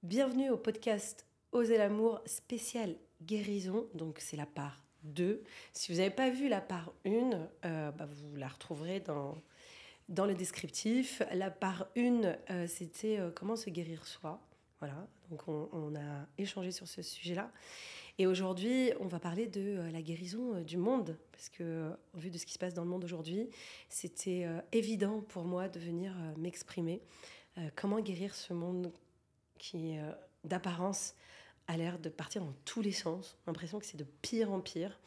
Bienvenue au podcast Oser l'amour spécial guérison. Donc c'est la part 2. Si vous n'avez pas vu la part 1, vous la retrouverez dans le descriptif. La part 1, c'était comment se guérir soi. Voilà, donc on a échangé sur ce sujet-là. Et aujourd'hui, on va parler de la guérison du monde. Parce que, au vu de ce qui se passe dans le monde aujourd'hui, c'était évident pour moi de venir m'exprimer. Comment guérir ce monde qui, d'apparence, a l'air de partir dans tous les sens. On a l'impression que c'est de pire en pire.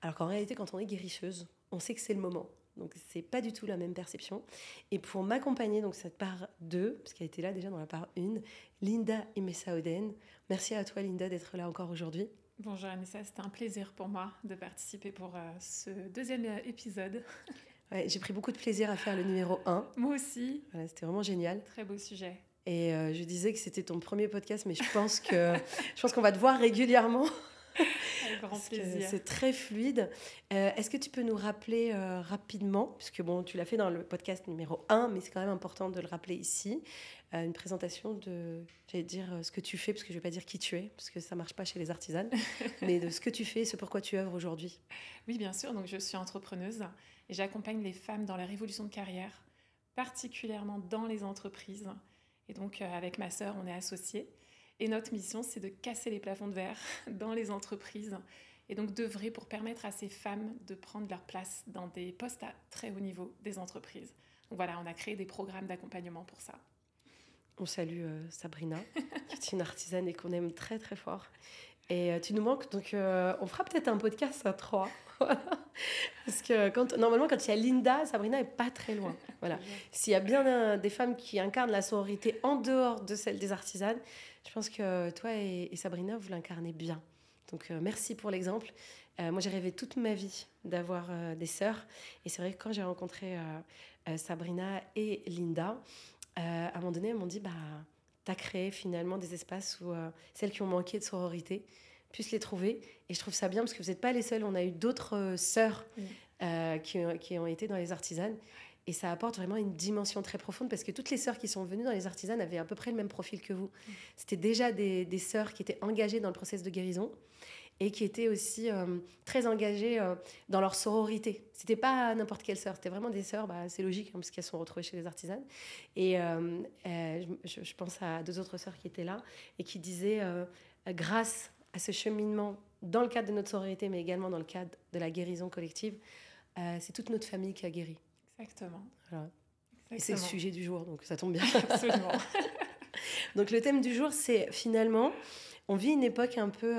Alors qu'en réalité, quand on est guérisseuse, on sait que c'est le moment. Donc, c'est pas du tout la même perception. Et pour m'accompagner, donc cette part 2, parce qu'elle était là déjà dans la part 1, Linda Imessaouden. Merci à toi, Linda, d'être là encore aujourd'hui. Bonjour Anissa, c'était un plaisir pour moi de participer pour ce deuxième épisode. Ouais, j'ai pris beaucoup de plaisir à faire le numéro 1. Moi aussi. Voilà, c'était vraiment génial. Très beau sujet. Et je disais que c'était ton premier podcast, mais je pense qu'on va te voir régulièrement. Avec grand plaisir. C'est très fluide. Est-ce que tu peux nous rappeler rapidement, puisque bon, tu l'as fait dans le podcast numéro 1, mais c'est quand même important de le rappeler ici, une présentation de, j'allais dire ce que tu fais, parce que je ne vais pas dire qui tu es, parce que ça ne marche pas chez les artisanes, mais de ce que tu fais, ce pourquoi tu œuvres aujourd'hui. Oui, bien sûr. Donc, je suis entrepreneuse et j'accompagne les femmes dans la révolution de carrière, particulièrement dans les entreprises. Et donc, avec ma sœur, on est associés. Et notre mission, c'est de casser les plafonds de verre dans les entreprises et donc d'œuvrer pour permettre à ces femmes de prendre leur place dans des postes à très haut niveau des entreprises. Donc voilà, on a créé des programmes d'accompagnement pour ça. On salue Sabrina, qui est une artisane et qu'on aime très très fort. Et tu nous manques, donc on fera peut-être un podcast à 3. Parce que normalement, quand il y a Linda, Sabrina n'est pas très loin. Voilà. S'il y a bien des femmes qui incarnent la sororité en dehors de celle des artisanes, je pense que toi et Sabrina, vous l'incarnez bien. Donc merci pour l'exemple. Moi, j'ai rêvé toute ma vie d'avoir des sœurs. Et c'est vrai que quand j'ai rencontré Sabrina et Linda, à un moment donné, elles m'ont dit, t'as créé finalement des espaces où celles qui ont manqué de sororité puissent les trouver. Et je trouve ça bien parce que vous n'êtes pas les seules. On a eu d'autres sœurs qui ont été dans les artisanes. Et ça apporte vraiment une dimension très profonde parce que toutes les sœurs qui sont venues dans les artisanes avaient à peu près le même profil que vous. C'était déjà des sœurs qui étaient engagées dans le processus de guérison et qui étaient aussi très engagées dans leur sororité. C'était pas n'importe quelle sœur, c'était vraiment des sœurs, c'est logique, parce qu'elles sont retrouvées chez les artisanes. Et je pense à 2 autres sœurs qui étaient là et qui disaient, grâce à ce cheminement dans le cadre de notre sororité, mais également dans le cadre de la guérison collective, c'est toute notre famille qui a guéri. Exactement. Voilà. Et c'est le sujet du jour, donc ça tombe bien. Absolument. Donc le thème du jour, c'est finalement, on vit une époque un peu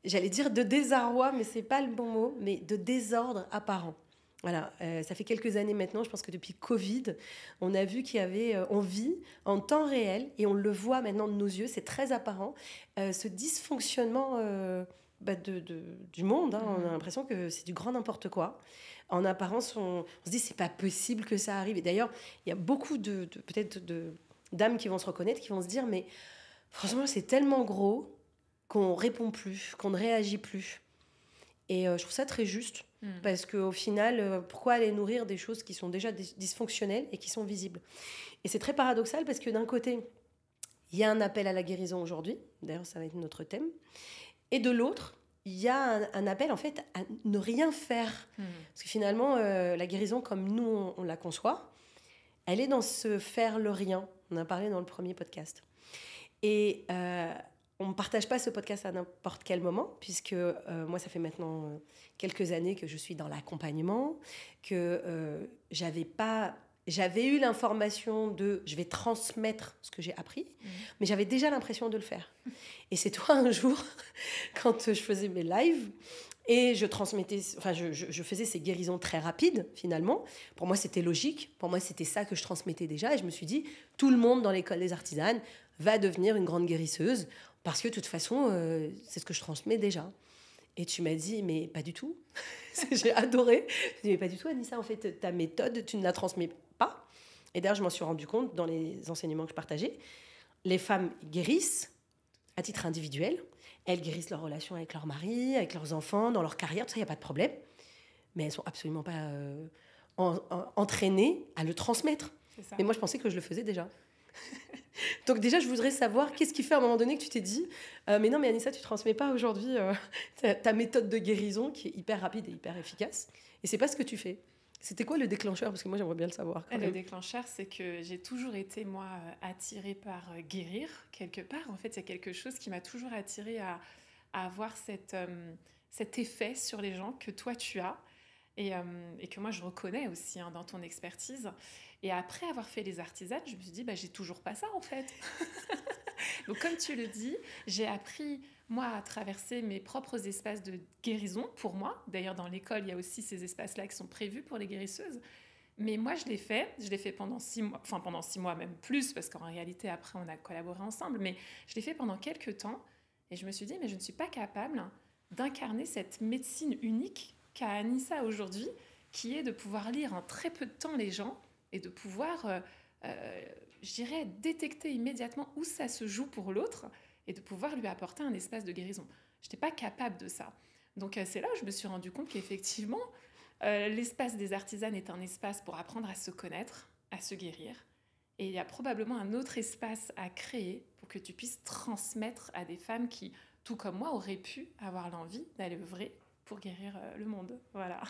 j'allais dire de désarroi, mais c'est pas le bon mot, mais de désordre apparent. Voilà, ça fait quelques années maintenant, je pense que depuis Covid, on a vu qu'il y avait, on vit en temps réel, et on le voit maintenant de nos yeux, c'est très apparent, ce dysfonctionnement du monde. On a l'impression que c'est du grand n'importe quoi. En apparence, on se dit c'est pas possible que ça arrive. Et d'ailleurs, il y a beaucoup peut-être d'âmes qui vont se reconnaître, qui vont se dire mais franchement, c'est tellement gros qu'on répond plus, qu'on ne réagit plus. Et je trouve ça très juste, parce qu'au final, pourquoi aller nourrir des choses qui sont déjà dysfonctionnelles et qui sont visibles? Et c'est très paradoxal, parce que d'un côté, il y a un appel à la guérison aujourd'hui, d'ailleurs ça va être notre thème, et de l'autre, il y a un appel en fait à ne rien faire. Parce que finalement, la guérison comme nous on la conçoit, elle est dans ce faire le rien. On en a parlé dans le premier podcast. Et on ne partage pas ce podcast à n'importe quel moment, puisque moi, ça fait maintenant quelques années que je suis dans l'accompagnement, que j'avais eu l'information de je vais transmettre ce que j'ai appris, mais j'avais déjà l'impression de le faire. Et c'est toi, un jour, quand je faisais mes lives, et je transmettais, je faisais ces guérisons très rapides, finalement. Pour moi, c'était logique. Pour moi, c'était ça que je transmettais déjà. Et je me suis dit, tout le monde dans l'école des artisanes va devenir une grande guérisseuse, parce que de toute façon, c'est ce que je transmets déjà. Et tu m'as dit, mais pas du tout. J'ai adoré. Je dis, mais pas du tout, Anissa, en fait, ta méthode, tu ne la transmets pas. Et d'ailleurs, je m'en suis rendu compte dans les enseignements que je partageais. Les femmes guérissent à titre individuel. Elles guérissent leurs relations avec leur mari, avec leurs enfants, dans leur carrière, tout ça, il n'y a pas de problème. Mais elles ne sont absolument pas entraînées à le transmettre. Et moi, je pensais que je le faisais déjà. Donc déjà, je voudrais savoir qu'est-ce qui fait à un moment donné que tu t'es dit mais non, mais Anissa, tu transmets pas aujourd'hui ta méthode de guérison qui est hyper rapide et hyper efficace. Et c'est pas ce que tu fais. C'était quoi le déclencheur? Parce que moi, j'aimerais bien le savoir quand Le même. déclencheur, c'est que j'ai toujours été, moi, attirée par guérir, quelque part. En fait, il y a quelque chose qui m'a toujours attirée à avoir cet effet sur les gens que toi, tu as. Et que moi je reconnais aussi hein, dans ton expertise. Et après avoir fait les artisanes, je me suis dit, bah, j'ai toujours pas ça en fait. Donc comme tu le dis, j'ai appris moi à traverser mes propres espaces de guérison pour moi. D'ailleurs dans l'école, il y a aussi ces espaces-là qui sont prévus pour les guérisseuses. Mais moi je l'ai fait pendant 6 mois, enfin pendant 6 mois même plus, parce qu'en réalité après on a collaboré ensemble, mais je l'ai fait pendant quelques temps et je me suis dit, mais je ne suis pas capable d'incarner cette médecine unique qu'a Anissa aujourd'hui, qui est de pouvoir lire en très peu de temps les gens et de pouvoir, je dirais, détecter immédiatement où ça se joue pour l'autre et de pouvoir lui apporter un espace de guérison. Je n'étais pas capable de ça. Donc c'est là où je me suis rendu compte qu'effectivement, l'espace des artisanes est un espace pour apprendre à se connaître, à se guérir. Et il y a probablement un autre espace à créer pour que tu puisses transmettre à des femmes qui, tout comme moi, auraient pu avoir l'envie d'aller œuvrer pour guérir le monde. Voilà.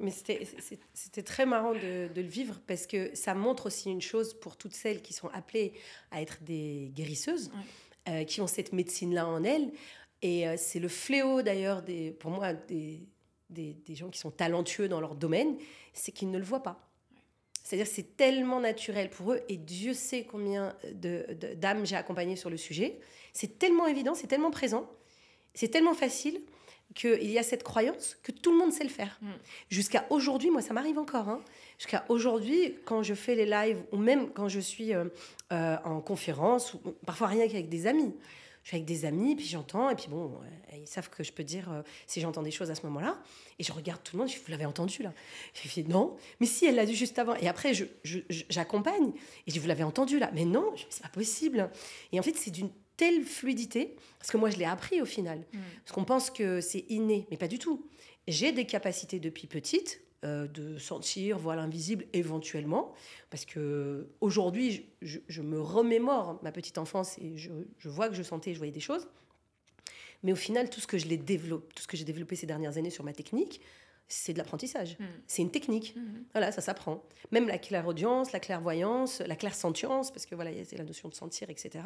Mais c'était très marrant de le vivre parce que ça montre aussi une chose pour toutes celles qui sont appelées à être des guérisseuses, qui ont cette médecine-là en elles. Et c'est le fléau d'ailleurs, pour moi, des gens qui sont talentueux dans leur domaine, c'est qu'ils ne le voient pas. C'est-à-dire que c'est tellement naturel pour eux, et Dieu sait combien d'âmes j'ai accompagnées sur le sujet. C'est tellement évident, c'est tellement présent, c'est tellement facile qu'il y a cette croyance que tout le monde sait le faire. Jusqu'à aujourd'hui, moi ça m'arrive encore, hein. Jusqu'à aujourd'hui, quand je fais les lives, ou même quand je suis en conférence, ou parfois rien qu'avec des amis. Je suis avec des amis, puis j'entends, et puis bon, ils savent que je peux dire si j'entends des choses à ce moment-là. Et je regarde tout le monde, je dis, vous l'avez entendu là? Je dis, non, mais si, elle l'a dit juste avant. Et après, j'accompagne, et je dis, vous l'avez entendu là? Mais non, c'est pas possible. Et en fait, c'est d'une telle fluidité, parce que moi, je l'ai appris au final. Parce qu'on pense que c'est inné, mais pas du tout. J'ai des capacités depuis petite, de sentir, voir l'invisible éventuellement, parce que aujourd'hui je me remémore ma petite enfance et je vois que je sentais, je voyais des choses, mais au final tout ce que j'ai développé ces dernières années sur ma technique, c'est de l'apprentissage, c'est une technique, voilà, ça s'apprend. Même la clairaudience, la clairvoyance, la clairsentience, parce que voilà, c'est la notion de sentir, etc.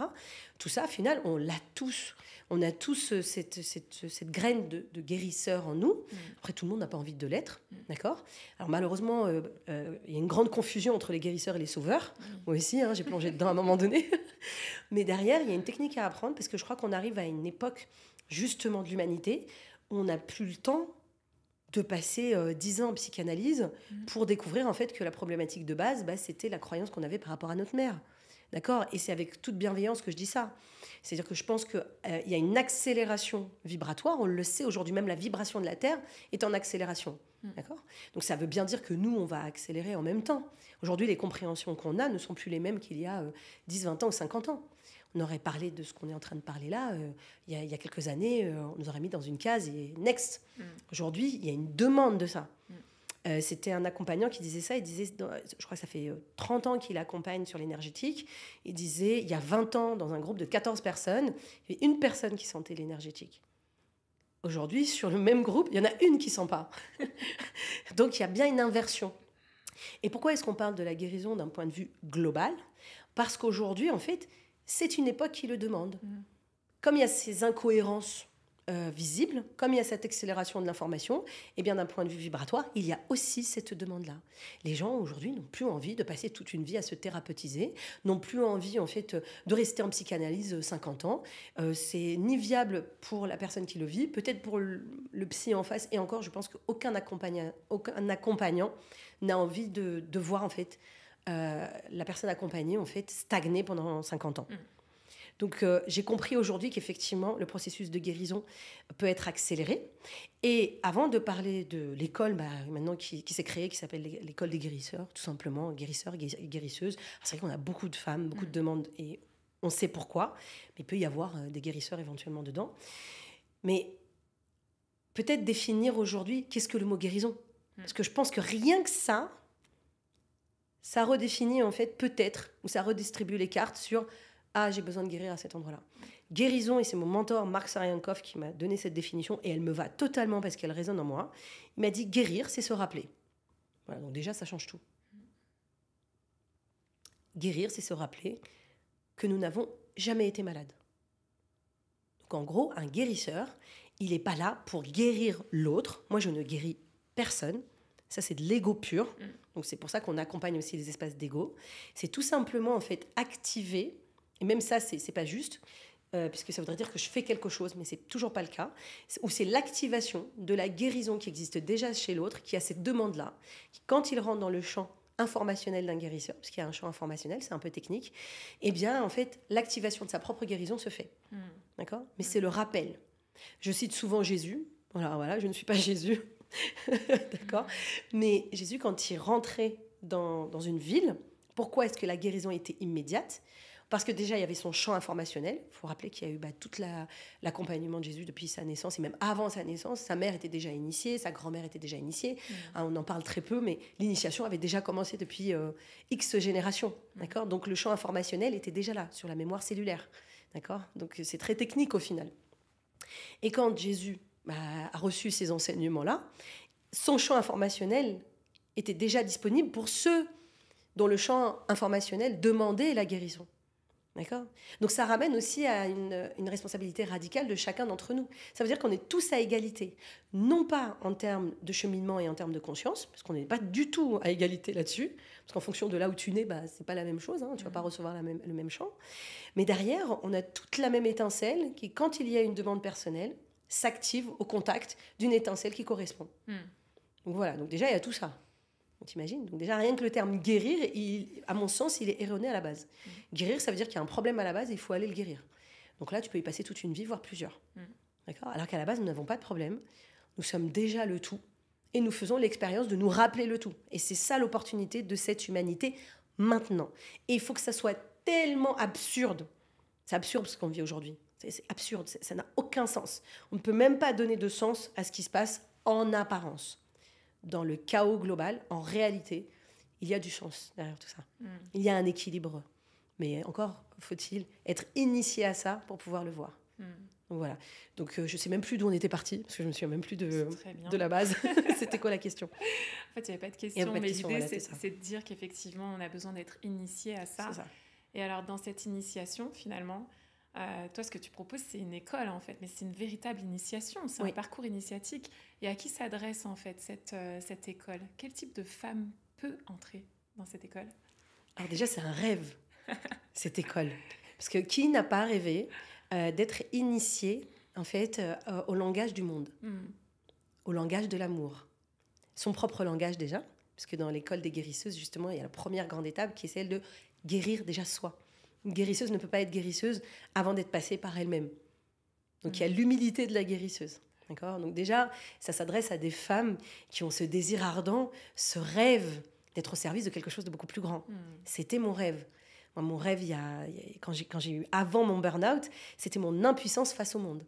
Tout ça, au final, on l'a tous. On a tous cette graine de guérisseur en nous. Après, tout le monde n'a pas envie de l'être, d'accord? Alors malheureusement, il y a une grande confusion entre les guérisseurs et les sauveurs. Moi aussi, hein, j'ai plongé dedans à un moment donné. Mais derrière, il y a une technique à apprendre, parce que je crois qu'on arrive à une époque, justement, de l'humanité, où on n'a plus le temps de passer 10 ans en psychanalyse pour découvrir en fait que la problématique de base, c'était la croyance qu'on avait par rapport à notre mère. D'accord? Et c'est avec toute bienveillance que je dis ça. C'est-à-dire que je pense qu'il y a une accélération vibratoire. On le sait aujourd'hui, même la vibration de la Terre est en accélération. D'accord? Donc ça veut bien dire que nous, on va accélérer en même temps. Aujourd'hui, les compréhensions qu'on a ne sont plus les mêmes qu'il y a 10, 20 ans ou 50 ans. On aurait parlé de ce qu'on est en train de parler là, il y a quelques années, on nous aurait mis dans une case et next. Aujourd'hui, il y a une demande de ça. C'était un accompagnant qui disait ça, il disait, je crois que ça fait 30 ans qu'il accompagne sur l'énergétique, il disait, il y a 20 ans, dans un groupe de 14 personnes, il y avait une personne qui sentait l'énergétique. Aujourd'hui, sur le même groupe, il y en a une qui ne sent pas. Donc, il y a bien une inversion. Et pourquoi est-ce qu'on parle de la guérison d'un point de vue global? Parce qu'aujourd'hui, en fait, c'est une époque qui le demande. Comme il y a ces incohérences visibles, comme il y a cette accélération de l'information, et bien d'un point de vue vibratoire, il y a aussi cette demande-là. Les gens aujourd'hui n'ont plus envie de passer toute une vie à se thérapeutiser, n'ont plus envie en fait de rester en psychanalyse 50 ans. C'est ni viable pour la personne qui le vit, peut-être pour le psy en face, et encore, je pense qu'aucun accompagnant n'a envie de voir en fait la personne accompagnée en fait stagner pendant 50 ans. Donc, j'ai compris aujourd'hui qu'effectivement, le processus de guérison peut être accéléré. Et avant de parler de l'école maintenant qui s'est créée, qui s'appelle l'école des guérisseurs, tout simplement, guérisseurs, guérisseuses. C'est vrai qu'on a beaucoup de femmes, beaucoup de demandes, et on sait pourquoi. Mais il peut y avoir des guérisseurs éventuellement dedans. Mais peut-être définir aujourd'hui qu'est-ce que le mot guérison. Parce que je pense que rien que ça, ça redéfinit en fait peut-être, ou ça redistribue les cartes sur ah, j'ai besoin de guérir à cet endroit-là. Guérison, et c'est mon mentor Mark Sariankov qui m'a donné cette définition, et elle me va totalement parce qu'elle résonne en moi. Il m'a dit guérir, c'est se rappeler. Voilà, donc déjà, ça change tout. Guérir, c'est se rappeler que nous n'avons jamais été malades. Donc en gros, un guérisseur, il n'est pas là pour guérir l'autre. Moi, je ne guéris personne. Ça, c'est de l'ego pur. Donc c'est pour ça qu'on accompagne aussi les espaces d'ego. C'est tout simplement en fait activer, et même ça, c'est pas juste, puisque ça voudrait dire que je fais quelque chose, mais c'est toujours pas le cas, où c'est l'activation de la guérison qui existe déjà chez l'autre, qui a cette demande-là, qui, quand il rentre dans le champ informationnel d'un guérisseur, parce qu'il y a un champ informationnel, c'est un peu technique, eh bien, en fait, l'activation de sa propre guérison se fait. D'accord ? Mais c'est le rappel. Je cite souvent Jésus. Voilà, je ne suis pas Jésus. D'accord ? Mais Jésus, quand il rentrait dans une ville, pourquoi est-ce que la guérison était immédiate ? Parce que déjà, il y avait son champ informationnel. Il faut rappeler qu'il y a eu tout l'accompagnement de Jésus depuis sa naissance, et même avant sa naissance. Sa mère était déjà initiée, sa grand-mère était déjà initiée. On en parle très peu, mais l'initiation avait déjà commencé depuis X générations. D'accord ? Donc le champ informationnel était déjà là, sur la mémoire cellulaire. D'accord ? Donc c'est très technique au final. Et quand Jésus a reçu ces enseignements-là, son champ informationnel était déjà disponible pour ceux dont le champ informationnel demandait la guérison. D'accord ? Donc ça ramène aussi à une responsabilité radicale de chacun d'entre nous. Ça veut dire qu'on est tous à égalité, non pas en termes de cheminement et en termes de conscience, parce qu'on n'est pas du tout à égalité là-dessus, parce qu'en fonction de là où tu nais, c'est pas la même chose, tu vas pas recevoir le même champ. Mais derrière, on a toute la même étincelle qui, quand il y a une demande personnelle, s'active au contact d'une étincelle qui correspond. Donc voilà, donc déjà il y a tout ça. T'imagines ? Donc déjà, rien que le terme guérir, à mon sens, il est erroné à la base. Guérir, ça veut dire qu'il y a un problème à la base et il faut aller le guérir. Donc là, tu peux y passer toute une vie, voire plusieurs. D'accord ? Alors qu'à la base, nous n'avons pas de problème. Nous sommes déjà le tout. Et nous faisons l'expérience de nous rappeler le tout. Et c'est ça l'opportunité de cette humanité maintenant. Et il faut que ça soit tellement absurde. C'est absurde ce qu'on vit aujourd'hui. C'est absurde, ça n'a aucun sens. On ne peut même pas donner de sens à ce qui se passe en apparence. Dans le chaos global, en réalité, il y a du sens derrière tout ça. Il y a un équilibre. Mais encore, faut-il être initié à ça pour pouvoir le voir. Donc voilà. Donc je ne sais même plus d'où on était parti, parce que je ne me souviens même plus de la base. C'était quoi la question ? En fait, il n'y avait pas de question, mais l'idée, c'est de dire qu'effectivement, on a besoin d'être initié à ça. C'est ça. Et alors, dans cette initiation, finalement, toi, ce que tu proposes, c'est une école, en fait, mais c'est une véritable initiation, c'est un parcours initiatique. Et à qui s'adresse, en fait, cette école ? Quel type de femme peut entrer dans cette école ? Alors déjà, c'est un rêve, cette école. Parce que qui n'a pas rêvé d'être initié, en fait, au langage du monde, au langage de l'amour. Son propre langage, déjà, parce que dans l'école des guérisseuses, justement, il y a la première grande étape qui est celle de guérir déjà soi. Une guérisseuse ne peut pas être guérisseuse avant d'être passée par elle-même. Donc il y a l'humilité de la guérisseuse. D'accord ? Donc déjà, ça s'adresse à des femmes qui ont ce désir ardent, ce rêve d'être au service de quelque chose de beaucoup plus grand. C'était mon rêve. Moi, mon rêve, quand j'ai eu avant mon burn-out, c'était mon impuissance face au monde.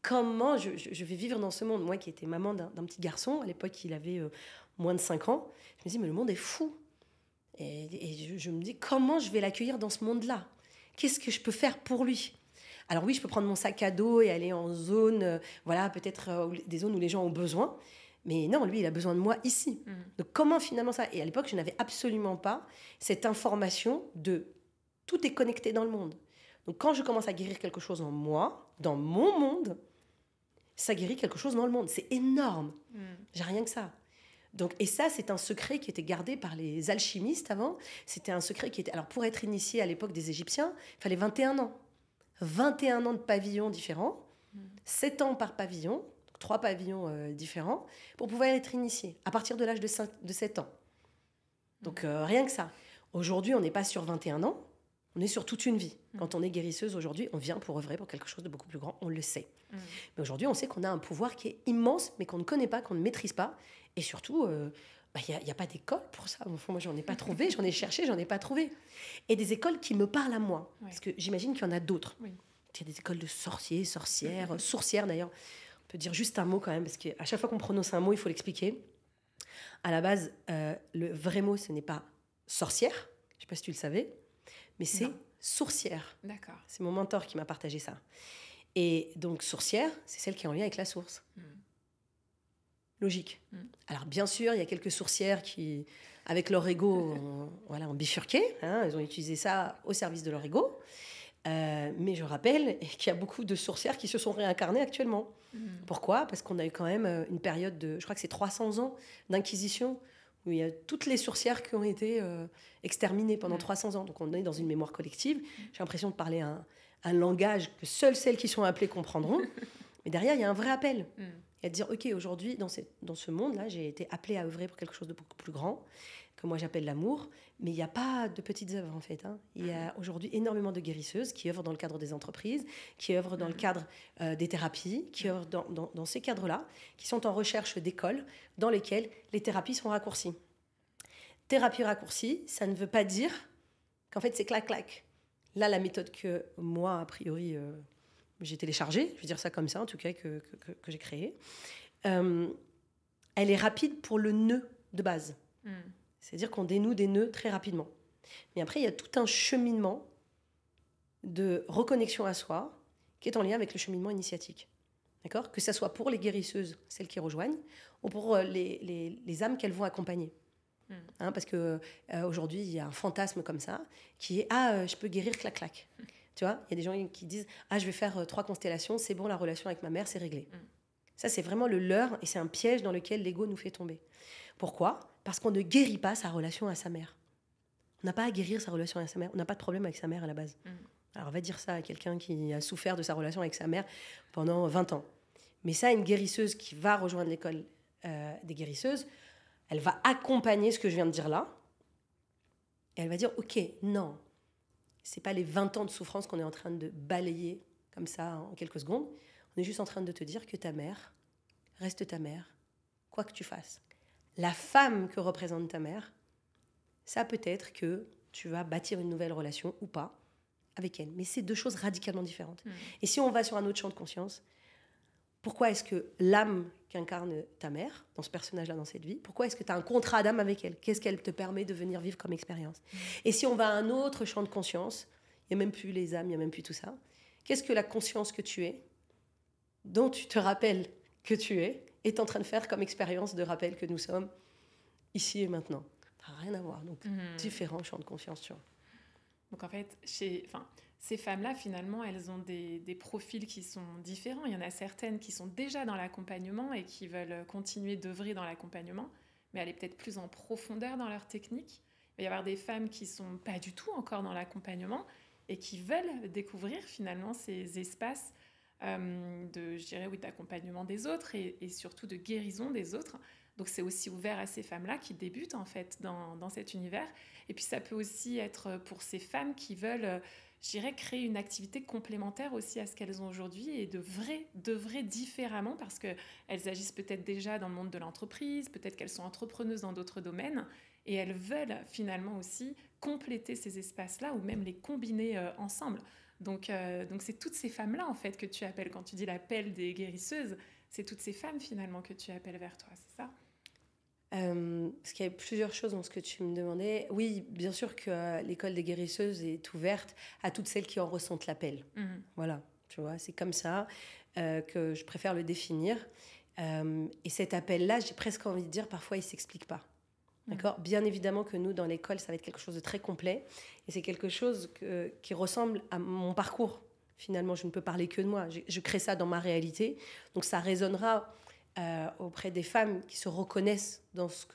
Comment je vais vivre dans ce monde ? Moi qui étais maman d'un petit garçon, à l'époque il avait moins de 5 ans, je me dis mais le monde est fou. Et je me dis, comment je vais l'accueillir dans ce monde-là ? Qu'est-ce que je peux faire pour lui ? Alors oui, je peux prendre mon sac à dos et aller en zone, peut-être des zones où les gens ont besoin. Mais non, lui, il a besoin de moi ici. Donc comment finalement ça ? Et à l'époque, je n'avais absolument pas cette information de tout est connecté dans le monde. Donc quand je commence à guérir quelque chose en moi, dans mon monde, ça guérit quelque chose dans le monde. C'est énorme. J'ai rien que ça. Donc, et ça, c'est un secret qui était gardé par les alchimistes avant. C'était un secret qui était... Alors, pour être initié à l'époque des Égyptiens, il fallait 21 ans. 21 ans de pavillons différents, 7 ans par pavillon, donc 3 pavillons différents, pour pouvoir être initié, à partir de l'âge de 7 ans. Donc, rien que ça. Aujourd'hui, on n'est pas sur 21 ans, on est sur toute une vie. Quand on est guérisseuse aujourd'hui, on vient pour œuvrer pour quelque chose de beaucoup plus grand, on le sait. Mais aujourd'hui, on sait qu'on a un pouvoir qui est immense, mais qu'on ne connaît pas, qu'on ne maîtrise pas. Et surtout, il n'y a pas d'école pour ça. Enfin, moi, j'en ai pas trouvé, j'en ai cherché, j'en ai pas trouvé. Et des écoles qui me parlent à moi. Parce que j'imagine qu'il y en a d'autres. Il y a des écoles de sorciers, sorcières, sourcières d'ailleurs. On peut dire juste un mot quand même, parce qu'à chaque fois qu'on prononce un mot, il faut l'expliquer. À la base, le vrai mot, ce n'est pas sorcière, je ne sais pas si tu le savais, mais c'est Non. sourcière. D'accord. C'est mon mentor qui m'a partagé ça. Et donc, sourcière, c'est celle qui est en lien avec la source. Logique. Alors, bien sûr, il y a quelques sourcières qui, avec leur ego, ont bifurqué. Elles ont utilisé ça au service de leur ego. Mais je rappelle qu'il y a beaucoup de sorcières qui se sont réincarnées actuellement. Pourquoi ? Parce qu'on a eu quand même une période de, je crois que c'est 300 ans d'inquisition, où il y a toutes les sorcières qui ont été exterminées pendant 300 ans. Donc on est dans une mémoire collective. J'ai l'impression de parler un langage que seules celles qui sont appelées comprendront. Mais derrière, il y a un vrai appel. Et à dire, ok, aujourd'hui, dans ce monde-là, j'ai été appelée à œuvrer pour quelque chose de beaucoup plus grand, que moi j'appelle l'amour. Mais il n'y a pas de petites œuvres, en fait. Il y a aujourd'hui énormément de guérisseuses qui œuvrent dans le cadre des entreprises, qui œuvrent dans le cadre des thérapies, qui œuvrent dans ces cadres-là, qui sont en recherche d'écoles dans lesquelles les thérapies sont raccourcies. Thérapie raccourcie, ça ne veut pas dire qu'en fait c'est clac-clac. Là, la méthode que moi, a priori, j'ai téléchargée, je vais dire ça comme ça en tout cas, que j'ai créée, elle est rapide pour le nœud de base. C'est-à-dire qu'on dénoue des nœuds très rapidement. Mais après, il y a tout un cheminement de reconnexion à soi qui est en lien avec le cheminement initiatique. D'accord ? Que ce soit pour les guérisseuses, celles qui rejoignent, ou pour les âmes qu'elles vont accompagner. Parce qu'aujourd'hui, il y a un fantasme comme ça, qui est « Ah, je peux guérir clac-clac ». Tu vois ? Il y a des gens qui disent « Ah, je vais faire 3 constellations, c'est bon, la relation avec ma mère, c'est réglé ». Ça, c'est vraiment le leurre, et c'est un piège dans lequel l'ego nous fait tomber. Pourquoi ? Parce qu'on ne guérit pas sa relation à sa mère. On n'a pas à guérir sa relation à sa mère. On n'a pas de problème avec sa mère à la base. Alors, on va dire ça à quelqu'un qui a souffert de sa relation avec sa mère pendant 20 ans. Mais ça, une guérisseuse qui va rejoindre l'école des guérisseuses, elle va accompagner ce que je viens de dire là. Et elle va dire, OK, non, c'est pas les 20 ans de souffrance qu'on est en train de balayer comme ça en quelques secondes. On est juste en train de te dire que ta mère reste ta mère, quoi que tu fasses. La femme que représente ta mère, ça peut être que tu vas bâtir une nouvelle relation ou pas avec elle. Mais c'est 2 choses radicalement différentes. Et si on va sur un autre champ de conscience, pourquoi est-ce que l'âme qu'incarne ta mère, dans ce personnage-là, dans cette vie, pourquoi est-ce que tu as un contrat d'âme avec elle ? Qu'est-ce qu'elle te permet de venir vivre comme expérience ? Et si on va à un autre champ de conscience, il n'y a même plus les âmes, il n'y a même plus tout ça. Qu'est-ce que la conscience que tu es, dont tu te rappelles que tu es, est en train de faire comme expérience de rappel que nous sommes ici et maintenant ? Ça n'a rien à voir. Donc, différents champs de conscience, tu vois. Donc, en fait, ces femmes-là, finalement, elles ont des profils qui sont différents. Il y en a certaines qui sont déjà dans l'accompagnement et qui veulent continuer d'œuvrer dans l'accompagnement, mais aller peut-être plus en profondeur dans leur technique. Il va y avoir des femmes qui ne sont pas du tout encore dans l'accompagnement et qui veulent découvrir, finalement, ces espaces d'accompagnement des autres et surtout de guérison des autres. Donc c'est aussi ouvert à ces femmes-là qui débutent en fait dans cet univers. Et puis ça peut aussi être pour ces femmes qui veulent, créer une activité complémentaire aussi à ce qu'elles ont aujourd'hui et d'œuvrer différemment parce qu'elles agissent peut-être déjà dans le monde de l'entreprise, peut-être qu'elles sont entrepreneuses dans d'autres domaines et elles veulent finalement aussi compléter ces espaces-là ou même les combiner ensemble. Donc c'est toutes ces femmes-là, en fait, que tu appelles, quand tu dis l'appel des guérisseuses, c'est toutes ces femmes, finalement, que tu appelles vers toi, c'est ça ? Parce qu'il y a plusieurs choses dans ce que tu me demandais. Oui, bien sûr que l'école des guérisseuses est ouverte à toutes celles qui en ressentent l'appel. Voilà, tu vois, c'est comme ça que je préfère le définir. Et cet appel-là, j'ai presque envie de dire, parfois, il ne s'explique pas. D'accord ? Bien évidemment que nous, dans l'école, ça va être quelque chose de très complet. Et c'est quelque chose qui ressemble à mon parcours. Finalement, je ne peux parler que de moi. Je crée ça dans ma réalité. Donc, ça résonnera auprès des femmes qui se reconnaissent dans ce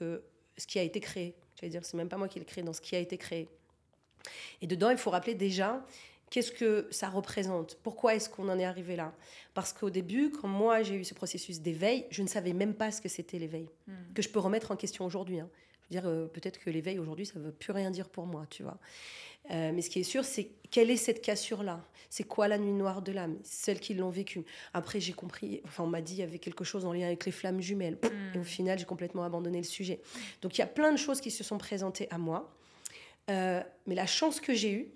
qui a été créé. J'allais dire, c'est même pas moi qui l'ai créé, dans ce qui a été créé. Et dedans, il faut rappeler déjà qu'est-ce que ça représente. Pourquoi est-ce qu'on en est arrivé là ? Parce qu'au début, quand moi, j'ai eu ce processus d'éveil, je ne savais même pas ce que c'était l'éveil. Que je peux remettre en question aujourd'hui. Je veux dire, peut-être que l'éveil aujourd'hui, ça ne veut plus rien dire pour moi, tu vois. Mais ce qui est sûr, c'est quelle est cette cassure-là ? C'est quoi la nuit noire de l'âme ? Celles qui l'ont vécue. Après, j'ai compris, on m'a dit qu'il y avait quelque chose en lien avec les flammes jumelles. Et au final, j'ai complètement abandonné le sujet. Donc, il y a plein de choses qui se sont présentées à moi. Mais la chance que j'ai eue,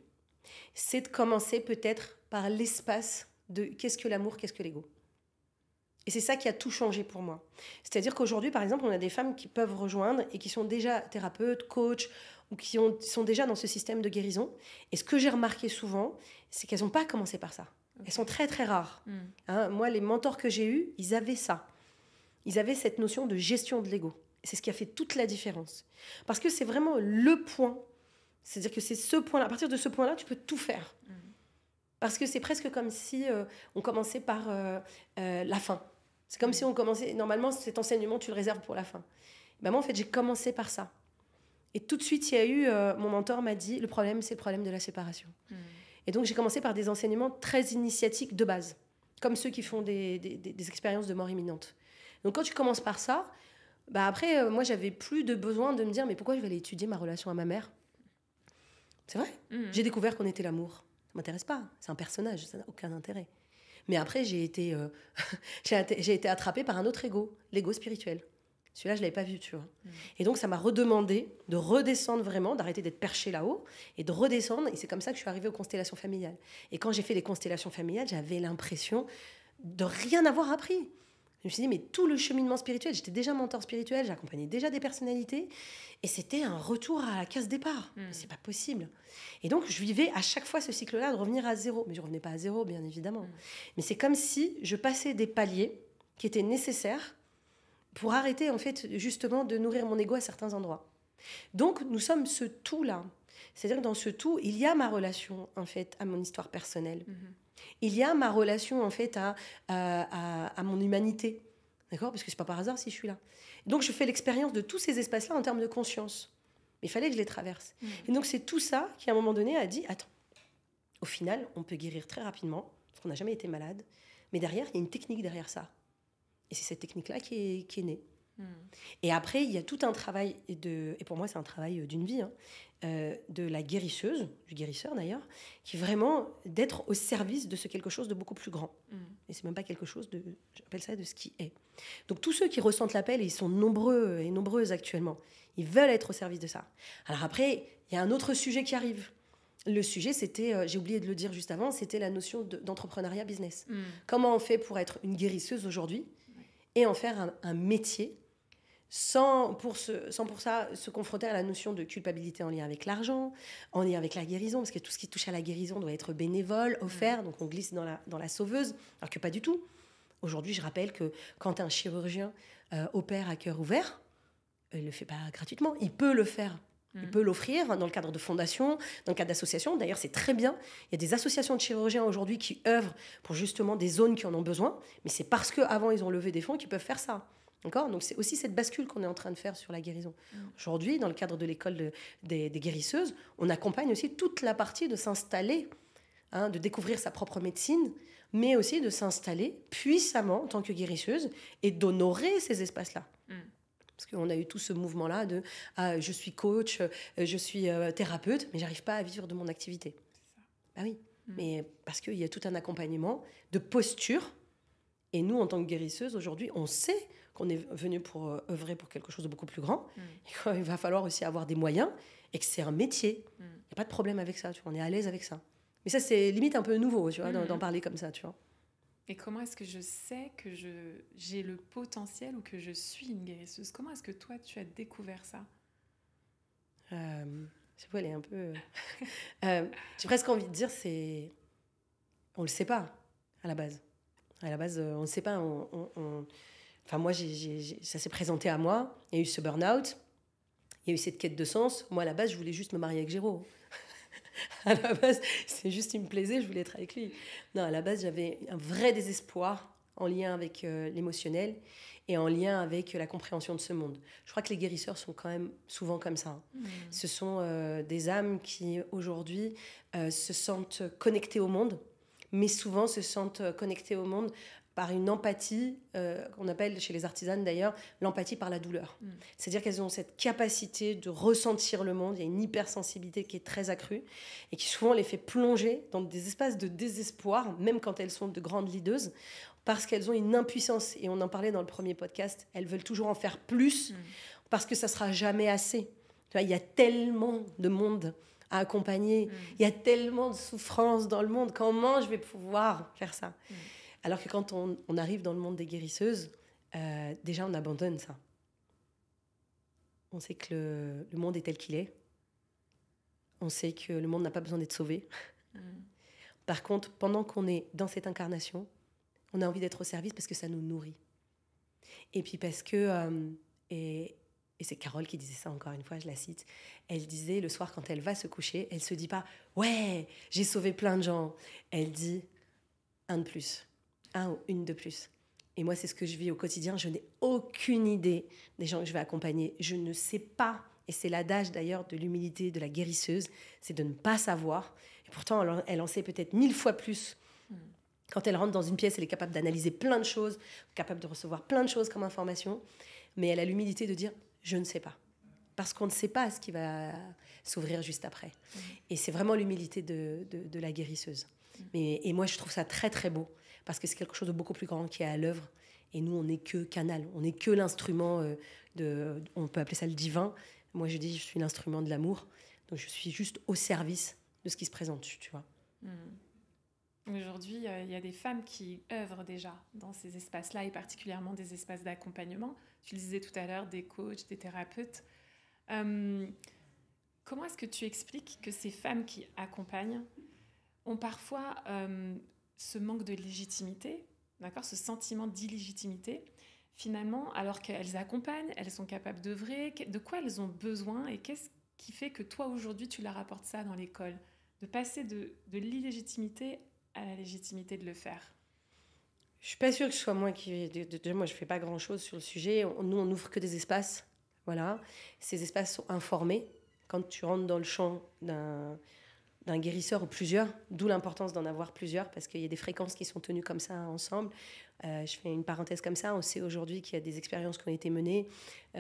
c'est de commencer peut-être par l'espace de qu'est-ce que l'amour, qu'est-ce que l'ego ? Et c'est ça qui a tout changé pour moi. C'est-à-dire qu'aujourd'hui, par exemple, on a des femmes qui peuvent rejoindre et qui sont déjà thérapeutes, coachs, ou qui sont déjà dans ce système de guérison. Et ce que j'ai remarqué souvent, c'est qu'elles n'ont pas commencé par ça. Elles sont très, très rares. Hein, moi, les mentors que j'ai eus, ils avaient ça. Ils avaient cette notion de gestion de l'ego. Et c'est ce qui a fait toute la différence. Parce que c'est vraiment le point. C'est-à-dire que c'est ce point-là. À partir de ce point-là, tu peux tout faire. Parce que c'est presque comme si on commençait par la fin. C'est comme si on commençait... Normalement, cet enseignement, tu le réserves pour la fin. Ben moi, en fait, j'ai commencé par ça. Et tout de suite, il y a eu... mon mentor m'a dit, le problème, c'est le problème de la séparation. Et donc, j'ai commencé par des enseignements très initiatiques de base. Comme ceux qui font des expériences de mort imminente. Donc, quand tu commences par ça, bah après, moi, j'avais plus de besoin de me dire, mais pourquoi je vais aller étudier ma relation à ma mère ? C'est vrai. J'ai découvert qu'on était l'amour. Ça ne m'intéresse pas. C'est un personnage, ça n'a aucun intérêt. Mais après, j'ai été attrapée par un autre ego, l'ego spirituel. Celui-là, je ne l'avais pas vu, tu vois. Et donc, ça m'a redemandé de redescendre vraiment, d'arrêter d'être perché là-haut et de redescendre. Et c'est comme ça que je suis arrivée aux constellations familiales. Et quand j'ai fait les constellations familiales, j'avais l'impression de rien avoir appris. Je me suis dit, mais tout le cheminement spirituel, j'étais déjà mentor spirituel, j'accompagnais déjà des personnalités, et c'était un retour à la case départ. C'est pas possible. Et donc, je vivais à chaque fois ce cycle-là de revenir à zéro. Mais je revenais pas à zéro, bien évidemment. Mais c'est comme si je passais des paliers qui étaient nécessaires pour arrêter, en fait, justement, de nourrir mon ego à certains endroits. Donc, nous sommes ce tout-là. C'est-à-dire que dans ce tout, il y a ma relation, en fait, à mon histoire personnelle. Il y a ma relation, en fait, à mon humanité. D'accord ? Parce que c'est pas par hasard si je suis là. Donc, je fais l'expérience de tous ces espaces-là en termes de conscience. Mais il fallait que je les traverse. Et donc, c'est tout ça qui, à un moment donné, a dit, attends, au final, on peut guérir très rapidement, parce qu'on n'a jamais été malade, mais derrière, il y a une technique derrière ça. Et c'est cette technique-là qui est née. Et après, il y a tout un travail, et pour moi, c'est un travail d'une vie, de la guérisseuse, du guérisseur d'ailleurs, qui est vraiment d'être au service de quelque chose de beaucoup plus grand. Et c'est même pas quelque chose de, j'appelle ça de ce qui est. Donc tous ceux qui ressentent l'appel, et ils sont nombreux et nombreuses actuellement, ils veulent être au service de ça. Alors après, il y a un autre sujet qui arrive. Le sujet, c'était, j'ai oublié de le dire juste avant, c'était la notion d'entrepreneuriat business. Comment on fait pour être une guérisseuse aujourd'hui et en faire un métier sans pour ça se confronter à la notion de culpabilité en lien avec l'argent, en lien avec la guérison, parce que tout ce qui touche à la guérison doit être bénévole, offert, donc on glisse dans la sauveuse, alors que pas du tout. Aujourd'hui, je rappelle que quand un chirurgien opère à cœur ouvert, il ne le fait pas gratuitement, il peut le faire. Il peut l'offrir dans le cadre de fondations, dans le cadre d'associations. D'ailleurs, c'est très bien. Il y a des associations de chirurgiens aujourd'hui qui œuvrent pour justement des zones qui en ont besoin, mais c'est parce qu'avant, ils ont levé des fonds qu'ils peuvent faire ça. D'accord ? Donc, c'est aussi cette bascule qu'on est en train de faire sur la guérison. Aujourd'hui, dans le cadre de l'école des guérisseuses, on accompagne aussi toute la partie de s'installer, de découvrir sa propre médecine, mais aussi de s'installer puissamment en tant que guérisseuse et d'honorer ces espaces-là. Parce qu'on a eu tout ce mouvement-là de je suis coach, je suis thérapeute, mais j'arrive pas à vivre de mon activité. Bah oui, mais parce qu'il y a tout un accompagnement de posture. Et nous, en tant que guérisseuse, aujourd'hui, on sait qu'on est venu pour œuvrer pour quelque chose de beaucoup plus grand. Et qu'il va falloir aussi avoir des moyens et que c'est un métier. Il n'y a pas de problème avec ça, tu vois, on est à l'aise avec ça. Mais ça, c'est limite un peu nouveau, tu vois, d'en parler comme ça, tu vois. Et comment est-ce que je sais que j'ai le potentiel ou que je suis une guérisseuse ? Comment est-ce que toi, tu as découvert ça ? Je sais pas, elle est un peu... j'ai presque envie de dire, on le sait pas, à la base. À la base, on ne sait pas. Enfin, moi, ça s'est présenté à moi. Il y a eu ce burn-out. Il y a eu cette quête de sens. Moi, à la base, je voulais juste me marier avec Géraud. À la base, c'est juste, il me plaisait, je voulais être avec lui. Non, à la base, j'avais un vrai désespoir en lien avec l'émotionnel et en lien avec la compréhension de ce monde. Je crois que les guérisseurs sont quand même souvent comme ça. Ce sont des âmes qui, aujourd'hui, se sentent connectées au monde, mais souvent se sentent connectées au monde par une empathie, qu'on appelle chez les artisanes d'ailleurs, l'empathie par la douleur. C'est-à-dire qu'elles ont cette capacité de ressentir le monde, il y a une hypersensibilité qui est très accrue, et qui souvent les fait plonger dans des espaces de désespoir, même quand elles sont de grandes leaders, parce qu'elles ont une impuissance, et on en parlait dans le premier podcast, elles veulent toujours en faire plus, parce que ça ne sera jamais assez. Tu vois, il y a tellement de monde à accompagner, il y a tellement de souffrance dans le monde, comment je vais pouvoir faire ça ? Alors que quand on arrive dans le monde des guérisseuses, déjà on abandonne ça. On sait que le monde est tel qu'il est. On sait que le monde n'a pas besoin d'être sauvé. Par contre, pendant qu'on est dans cette incarnation, on a envie d'être au service parce que ça nous nourrit. Et puis parce que... et c'est Carole qui disait ça encore une fois, je la cite. Elle disait, le soir, quand elle va se coucher, elle se dit pas « Ouais, j'ai sauvé plein de gens ». Elle dit « Un de plus, un ou une de plus ». Et moi, c'est ce que je vis au quotidien. Je n'ai aucune idée des gens que je vais accompagner. Je ne sais pas, et c'est l'adage d'ailleurs de l'humilité de la guérisseuse, c'est de ne pas savoir. Et pourtant, elle en sait peut-être 1000 fois plus. Quand elle rentre dans une pièce, elle est capable d'analyser plein de choses, capable de recevoir plein de choses comme information, mais elle a l'humilité de dire « je ne sais pas ». Parce qu'on ne sait pas ce qui va s'ouvrir juste après. Et c'est vraiment l'humilité de la guérisseuse. Et moi, je trouve ça très, très beau, parce que c'est quelque chose de beaucoup plus grand qui est à l'œuvre. Et nous, on n'est que canal, on n'est que l'instrument on peut appeler ça le divin. Moi, je dis, je suis l'instrument de l'amour. Donc, je suis juste au service de ce qui se présente, tu vois. Aujourd'hui, il y a des femmes qui œuvrent déjà dans ces espaces-là, et particulièrement des espaces d'accompagnement. Tu le disais tout à l'heure, des coachs, des thérapeutes. Comment est-ce que tu expliques que ces femmes qui accompagnent ont parfois ce manque de légitimité, d'accord, ce sentiment d'illégitimité, finalement, alors qu'elles accompagnent, elles sont capables d'œuvrer, de quoi elles ont besoin, et qu'est-ce qui fait que toi, aujourd'hui, tu leur apportes ça dans l'école, de passer de l'illégitimité à la légitimité de le faire? Je suis pas sûre que ce soit moi qui... moi, je fais pas grand-chose sur le sujet. Nous, on n'ouvre que des espaces. Voilà. Ces espaces sont informés. Quand tu rentres dans le champ d'un guérisseur ou plusieurs, d'où l'importance d'en avoir plusieurs, parce qu'il y a des fréquences qui sont tenues comme ça ensemble. Je fais une parenthèse comme ça. On sait aujourd'hui qu'il y a des expériences qui ont été menées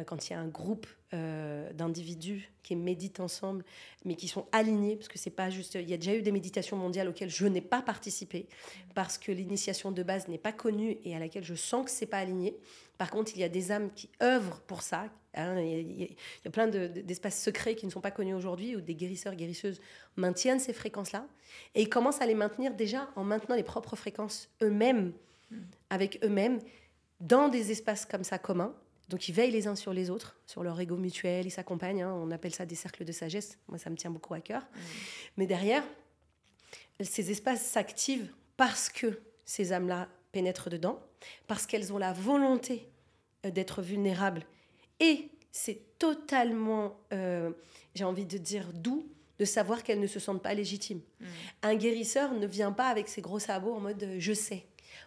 quand il y a un groupe d'individus qui méditent ensemble, mais qui sont alignés, parce que c'est pas juste... Il y a déjà eu des méditations mondiales auxquelles je n'ai pas participé, parce que l'initiation de base n'est pas connue et à laquelle je sens que c'est pas aligné. Par contre, il y a des âmes qui œuvrent pour ça. Hein, il y a plein d'espaces secrets qui ne sont pas connus aujourd'hui, où des guérisseurs, guérisseuses maintiennent ces fréquences-là, et ils commencent à les maintenir déjà en maintenant les propres fréquences eux-mêmes, avec eux-mêmes, dans des espaces comme ça communs. Donc ils veillent les uns sur les autres, sur leur ego mutuel, ils s'accompagnent, hein, on appelle ça des cercles de sagesse, moi ça me tient beaucoup à cœur. Mais derrière, ces espaces s'activent parce que ces âmes-là pénètrent dedans, parce qu'elles ont la volonté d'être vulnérables. Et c'est totalement, j'ai envie de dire, doux de savoir qu'elles ne se sentent pas légitimes. Un guérisseur ne vient pas avec ses gros sabots en mode « je sais ».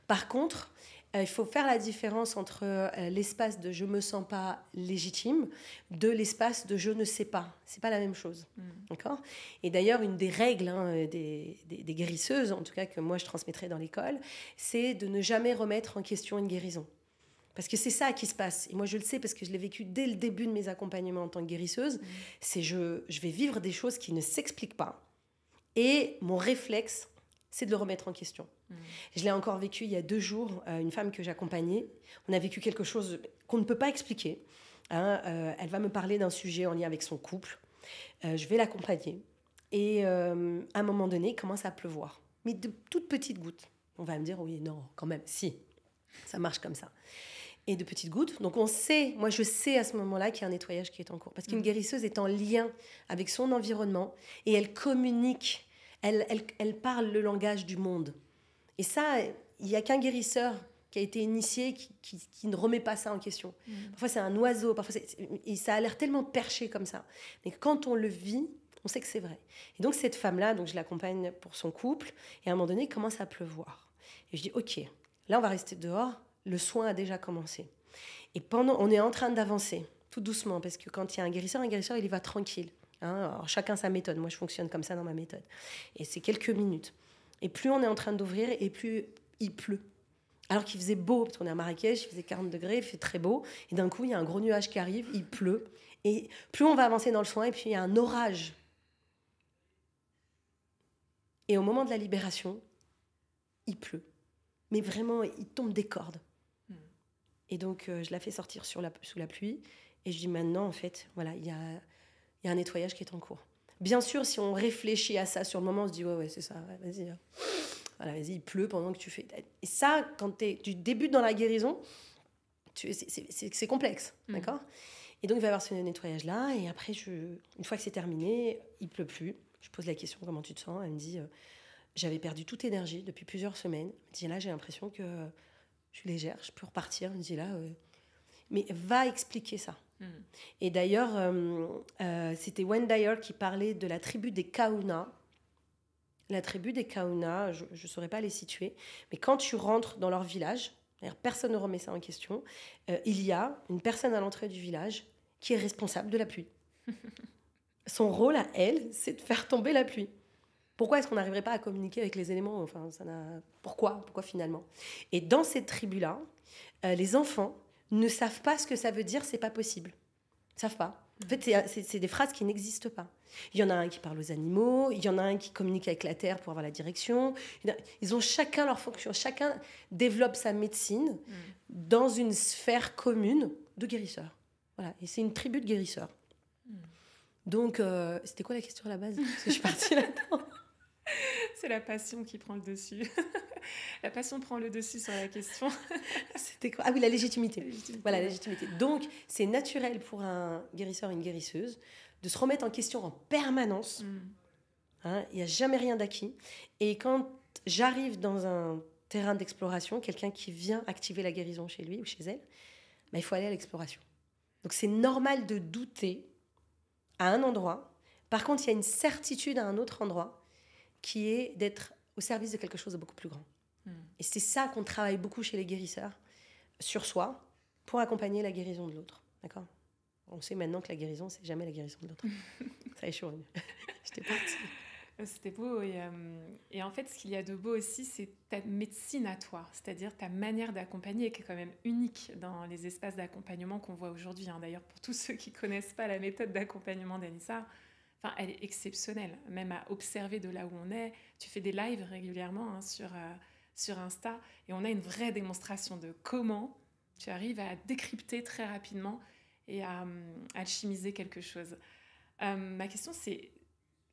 Par contre, il faut faire la différence entre l'espace de « je ne me sens pas légitime » de l'espace de « je ne sais pas ». Ce n'est pas la même chose. D'accord ? Et d'ailleurs, une des règles des guérisseuses, en tout cas que moi je transmettrai dans l'école, c'est de ne jamais remettre en question une guérison. Parce que c'est ça qui se passe. Et moi, je le sais parce que je l'ai vécu dès le début de mes accompagnements en tant que guérisseuse. C'est je vais vivre des choses qui ne s'expliquent pas. Et mon réflexe, c'est de le remettre en question. Je l'ai encore vécu il y a 2 jours, une femme que j'accompagnais. On a vécu quelque chose qu'on ne peut pas expliquer. Hein, elle va me parler d'un sujet en lien avec son couple. Je vais l'accompagner. Et à un moment donné, il commence à pleuvoir. Mais de toutes petites gouttes. On va me dire, oui, non, quand même, si. Ça marche comme ça. Et de petites gouttes. Donc on sait, moi je sais à ce moment-là qu'il y a un nettoyage qui est en cours. Parce qu'une guérisseuse est en lien avec son environnement et elle communique, elle parle le langage du monde. Et ça, il n'y a qu'un guérisseur qui a été initié qui ne remet pas ça en question. Parfois c'est un oiseau, parfois et ça a l'air tellement perché comme ça. Mais quand on le vit, on sait que c'est vrai. Et donc cette femme-là, donc je l'accompagne pour son couple, et à un moment donné, il commence à pleuvoir. Et je dis, ok, là on va rester dehors. Le soin a déjà commencé. Et on est en train d'avancer, tout doucement, parce que quand il y a un guérisseur, il y va tranquille. Hein, alors chacun sa méthode. Moi, je fonctionne comme ça dans ma méthode. Et c'est quelques minutes. Et plus on est en train d'ouvrir, et plus il pleut. Alors qu'il faisait beau, parce qu'on est à Marrakech, il faisait 40 degrés, il fait très beau. Et d'un coup, il y a un gros nuage qui arrive, il pleut. Et plus on va avancer dans le soin, et puis il y a un orage. Et au moment de la libération, il pleut. Mais vraiment, il tombe des cordes. Et donc, je la fais sortir sous la pluie. Et je dis maintenant, en fait, voilà, il y a un nettoyage qui est en cours. Bien sûr, si on réfléchit à ça sur le moment, on se dit, ouais, c'est ça, ouais, vas-y. Voilà, vas-y, il pleut pendant que tu fais... Et ça, quand tu débutes dans la guérison, c'est complexe, d'accord? Et donc, il va y avoir ce nettoyage-là. Et après, une fois que c'est terminé, il pleut plus. Je pose la question, comment tu te sens? Elle me dit, j'avais perdu toute énergie depuis plusieurs semaines. Elle me dit, là, j'ai l'impression que je suis légère, je peux repartir. Elle me dit, là... Mais va expliquer ça. Et d'ailleurs, c'était Wayne Dyer qui parlait de la tribu des Kauna. La tribu des Kauna, je ne saurais pas les situer, mais quand tu rentres dans leur village, personne ne remet ça en question, il y a une personne à l'entrée du village qui est responsable de la pluie. Son rôle à elle, c'est de faire tomber la pluie. Pourquoi est-ce qu'on n'arriverait pas à communiquer avec les éléments? Enfin, Pourquoi finalement? Et dans cette tribu-là, les enfants ne savent pas ce que ça veut dire, c'est pas possible. Ils ne savent pas. En fait, c'est des phrases qui n'existent pas. Il y en a un qui parle aux animaux, il y en a un qui communique avec la terre pour avoir la direction. Ils ont chacun leur fonction, chacun développe sa médecine dans une sphère commune de guérisseurs. Voilà. Et c'est une tribu de guérisseurs. Donc, c'était quoi la question à la base? Parce que je suis partie là-dedans. C'est la passion qui prend le dessus. La passion prend le dessus sur la question. C'était quoi? Ah oui, la légitimité. Voilà, la légitimité. Donc, c'est naturel pour un guérisseur et une guérisseuse de se remettre en question en permanence. Hein, il n'y a jamais rien d'acquis. Et quand j'arrive dans un terrain d'exploration, quelqu'un qui vient activer la guérison chez lui ou chez elle, il faut aller à l'exploration. Donc, c'est normal de douter à un endroit. Par contre, il y a une certitude à un autre endroit qui est d'être au service de quelque chose de beaucoup plus grand. Et c'est ça qu'on travaille beaucoup chez les guérisseurs, sur soi, pour accompagner la guérison de l'autre. D'accord? On sait maintenant que la guérison, c'est jamais la guérison de l'autre. Ça y est, je suis revenue. J'étais partie. C'était beau. Et en fait, ce qu'il y a de beau aussi, c'est ta médecine à toi. C'est-à-dire ta manière d'accompagner qui est quand même unique dans les espaces d'accompagnement qu'on voit aujourd'hui. D'ailleurs, pour tous ceux qui ne connaissent pas la méthode d'accompagnement d'Anissa, elle est exceptionnelle, même à observer de là où on est. Tu fais des lives régulièrement sur Insta et on a une vraie démonstration de comment tu arrives à décrypter très rapidement et à alchimiser quelque chose. Ma question, c'est,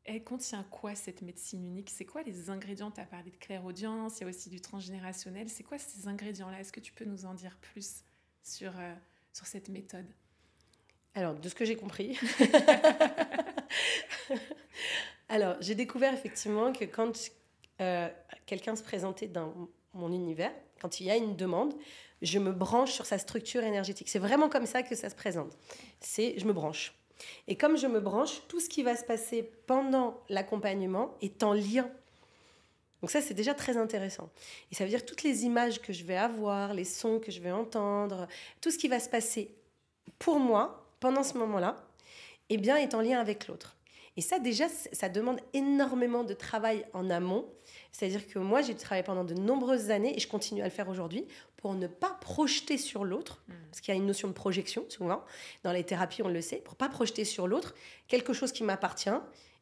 elle contient quoi cette médecine unique? C'est quoi les ingrédients? Tu as parlé de clairaudience, il y a aussi du transgénérationnel. C'est quoi ces ingrédients-là? Est-ce que tu peux nous en dire plus sur cette méthode? Alors, de ce que j'ai compris... Alors, j'ai découvert effectivement que quand quelqu'un se présentait dans mon univers, quand il y a une demande, je me branche sur sa structure énergétique. C'est vraiment comme ça que ça se présente. Je me branche. Et comme je me branche, tout ce qui va se passer pendant l'accompagnement est en lien. Donc ça, c'est déjà très intéressant. Et ça veut dire toutes les images que je vais avoir, les sons que je vais entendre, tout ce qui va se passer pour moi pendant ce moment-là, eh bien, est en lien avec l'autre. Et ça, déjà, ça demande énormément de travail en amont. C'est-à-dire que moi, j'ai travaillé pendant de nombreuses années, et je continue à le faire aujourd'hui, pour ne pas projeter sur l'autre, parce qu'il y a une notion de projection, souvent. Dans les thérapies, on le sait, pour ne pas projeter sur l'autre quelque chose qui m'appartient,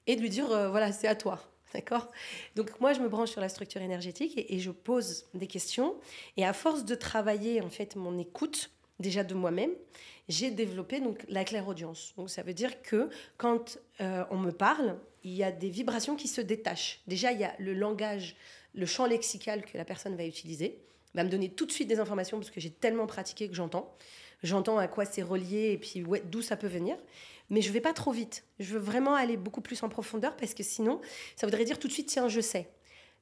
et de lui dire, voilà, c'est à toi. D'accord? Donc, moi, je me branche sur la structure énergétique, et je pose des questions. Et à force de travailler, en fait, mon écoute, déjà de moi-même, j'ai développé donc la clairaudience. Donc ça veut dire que quand on me parle, il y a des vibrations qui se détachent. Déjà, il y a le langage, le champ lexical que la personne va utiliser, va me donner tout de suite des informations parce que j'ai tellement pratiqué que j'entends. J'entends à quoi c'est relié et puis d'où ça peut venir. Mais je ne vais pas trop vite. Je veux vraiment aller beaucoup plus en profondeur parce que sinon, ça voudrait dire tout de suite, tiens, je sais.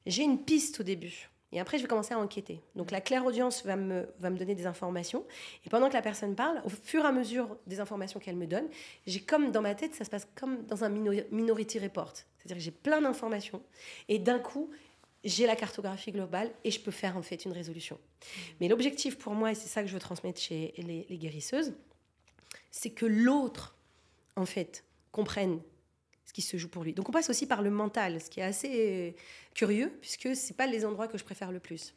J'ai une piste au début. Et après, je vais commencer à enquêter. Donc, la clairaudience va me donner des informations. Et pendant que la personne parle, au fur et à mesure des informations qu'elle me donne, j'ai comme dans ma tête, ça se passe comme dans un Minority Report. C'est-à-dire que j'ai plein d'informations. Et d'un coup, j'ai la cartographie globale et je peux faire en fait une résolution. Mais l'objectif pour moi, et c'est ça que je veux transmettre chez les guérisseuses, c'est que l'autre, en fait, comprenne ce qui se joue pour lui. Donc on passe aussi par le mental, ce qui est assez curieux, puisque ce n'est pas les endroits que je préfère le plus.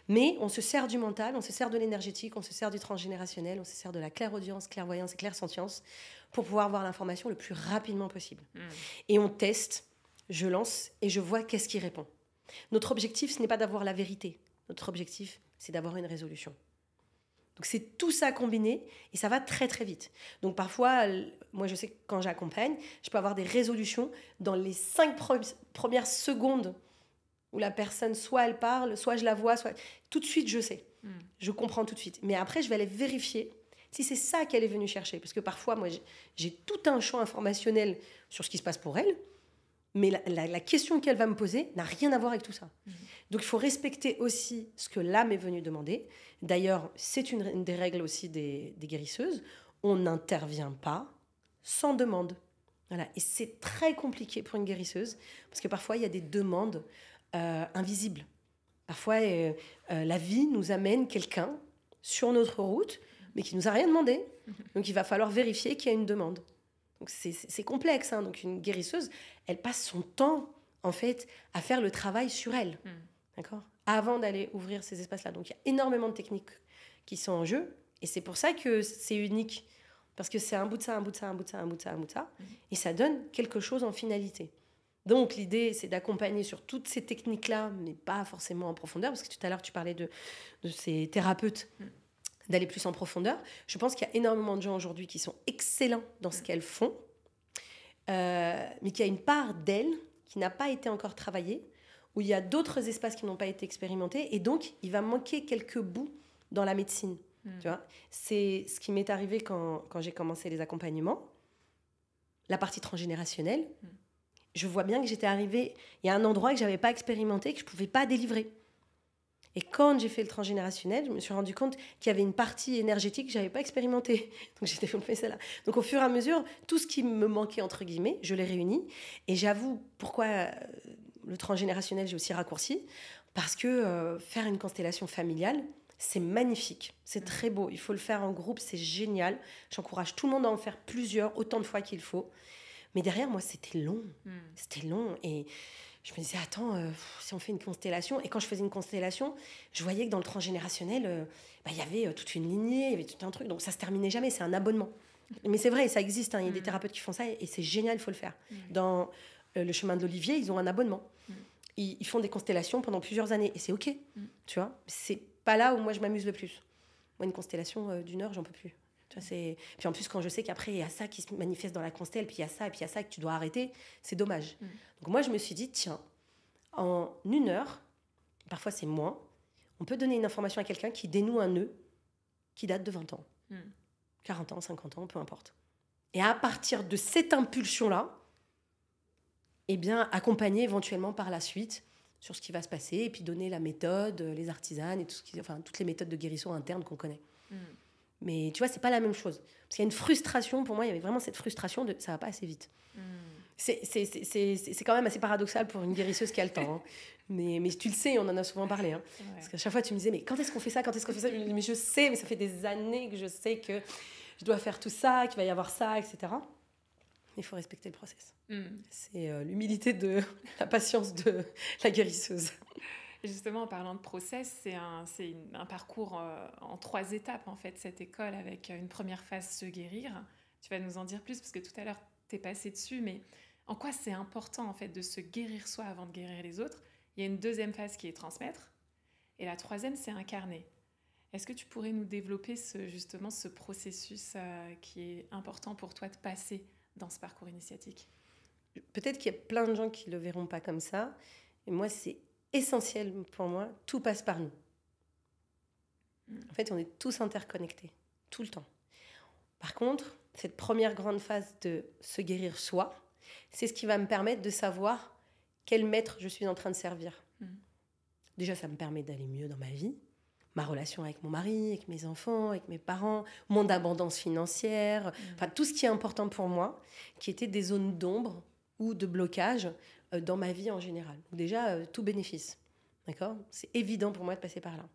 Mais on se sert du mental, on se sert de l'énergétique, on se sert du transgénérationnel, on se sert de la clairaudience, clairvoyance et clairsentience pour pouvoir voir l'information le plus rapidement possible. Et on teste, je lance et je vois qu'est-ce qui répond. Notre objectif, ce n'est pas d'avoir la vérité. Notre objectif, c'est d'avoir une résolution. Donc c'est tout ça combiné et ça va très très vite. Donc parfois, moi je sais que quand j'accompagne, je peux avoir des résolutions dans les 5 premières secondes où la personne, soit elle parle, soit je la vois, soit... Tout de suite, je sais. Je comprends tout de suite. Mais après, je vais aller vérifier si c'est ça qu'elle est venue chercher. Parce que parfois, moi, j'ai tout un champ informationnel sur ce qui se passe pour elle, mais la question qu'elle va me poser n'a rien à voir avec tout ça. Donc, il faut respecter aussi ce que l'âme est venue demander. D'ailleurs, c'est une des règles aussi des guérisseuses. On n'intervient pas sans demande. Voilà. Et c'est très compliqué pour une guérisseuse, parce que parfois, il y a des demandes invisibles. Parfois, la vie nous amène quelqu'un sur notre route, mais qui ne nous a rien demandé. Donc, il va falloir vérifier qu'il y a une demande. Donc, c'est complexe. Hein. Donc, une guérisseuse, elle passe son temps, en fait, à faire le travail sur elle. D'accord ? Avant d'aller ouvrir ces espaces-là. Donc, il y a énormément de techniques qui sont en jeu. Et c'est pour ça que c'est unique. Parce que c'est un bout de ça, un bout de ça, un bout de ça, un bout de ça, un bout de ça. Et ça donne quelque chose en finalité. Donc, l'idée, c'est d'accompagner sur toutes ces techniques-là, mais pas forcément en profondeur, parce que tout à l'heure, tu parlais de ces thérapeutes, d'aller plus en profondeur. Je pense qu'il y a énormément de gens aujourd'hui qui sont excellents dans ce qu'elles font, mais qu'il y a une part d'elles qui n'a pas été encore travaillée, où il y a d'autres espaces qui n'ont pas été expérimentés, et donc, il va manquer quelques bouts dans la médecine. Tu vois, c'est ce qui m'est arrivé quand j'ai commencé les accompagnements. La partie transgénérationnelle, je vois bien que j'étais arrivée, il y a un endroit que je n'avais pas expérimenté, que je ne pouvais pas délivrer. Et quand j'ai fait le transgénérationnel, je me suis rendu compte qu'il y avait une partie énergétique que je n'avais pas expérimentée. Donc j'ai développé celle-là. Donc au fur et à mesure, tout ce qui me manquait, entre guillemets, je l'ai réuni. Et j'avoue pourquoi le transgénérationnel, j'ai aussi raccourci. Parce que faire une constellation familiale, c'est magnifique, c'est très beau. Il faut le faire en groupe, c'est génial. J'encourage tout le monde à en faire plusieurs, autant de fois qu'il faut. Mais derrière, moi, c'était long. C'était long. Et je me disais, attends, si on fait une constellation... Et quand je faisais une constellation, je voyais que dans le transgénérationnel, il y avait toute une lignée, il y avait tout un truc. Donc, ça ne se terminait jamais, c'est un abonnement. Mais c'est vrai, ça existe. Hein, il y a des thérapeutes qui font ça et c'est génial, il faut le faire. Dans le chemin de l'Olivier, ils ont un abonnement. Ils font des constellations pendant plusieurs années. Et c'est OK, tu vois. C'est pas là où moi, je m'amuse le plus. Moi, une constellation d'1 heure, j'en peux plus. Tu vois, puis en plus, quand je sais qu'après, il y a ça qui se manifeste dans la constelle, puis il y a ça, et puis il y a ça que tu dois arrêter, c'est dommage. Donc moi, je me suis dit, tiens, en 1 heure, parfois c'est moins, on peut donner une information à quelqu'un qui dénoue un nœud qui date de 20 ans, 40 ans, 50 ans, peu importe. Et à partir de cette impulsion-là, eh bien, accompagner éventuellement par la suite sur ce qui va se passer, et puis donner la méthode, les artisanes, et toutes les méthodes de guérison interne qu'on connaît. Mais tu vois, c'est pas la même chose. Parce qu'il y a une frustration, pour moi, il y avait vraiment cette frustration de ça va pas assez vite. C'est quand même assez paradoxal pour une guérisseuse qui a le temps. Hein. Mais tu le sais, on en a souvent parlé. Hein. Ouais. Parce qu'à chaque fois, tu me disais, mais quand est-ce qu'on fait ça? Quand est-ce qu'on fait ça? Mais je sais, mais ça fait des années que je sais que je dois faire tout ça, qu'il va y avoir ça, etc. Il faut respecter le process. C'est l'humilité de la patience de la guérisseuse. Justement, en parlant de process, c'est un parcours en 3 étapes, en fait, cette école, avec une première phase, se guérir. Tu vas nous en dire plus, parce que tout à l'heure, tu es passé dessus, mais en quoi c'est important, en fait, de se guérir soi avant de guérir les autres? Il y a une 2e phase qui est transmettre, et la 3e, c'est incarner. Est-ce que tu pourrais nous développer justement ce processus qui est important pour toi de passer dans ce parcours initiatique? Peut-être qu'il y a plein de gens qui ne le verront pas comme ça, et moi, c'est essentiel pour moi, tout passe par nous. En fait, on est tous interconnectés, tout le temps. Par contre, cette première grande phase de se guérir soi, c'est ce qui va me permettre de savoir quel maître je suis en train de servir. Déjà, ça me permet d'aller mieux dans ma vie, ma relation avec mon mari, avec mes enfants, avec mes parents, mon abondance financière, enfin tout ce qui est important pour moi, qui était des zones d'ombre ou de blocage dans ma vie en général. Donc déjà, tout bénéfice. D'accord ? C'est évident pour moi de passer par là.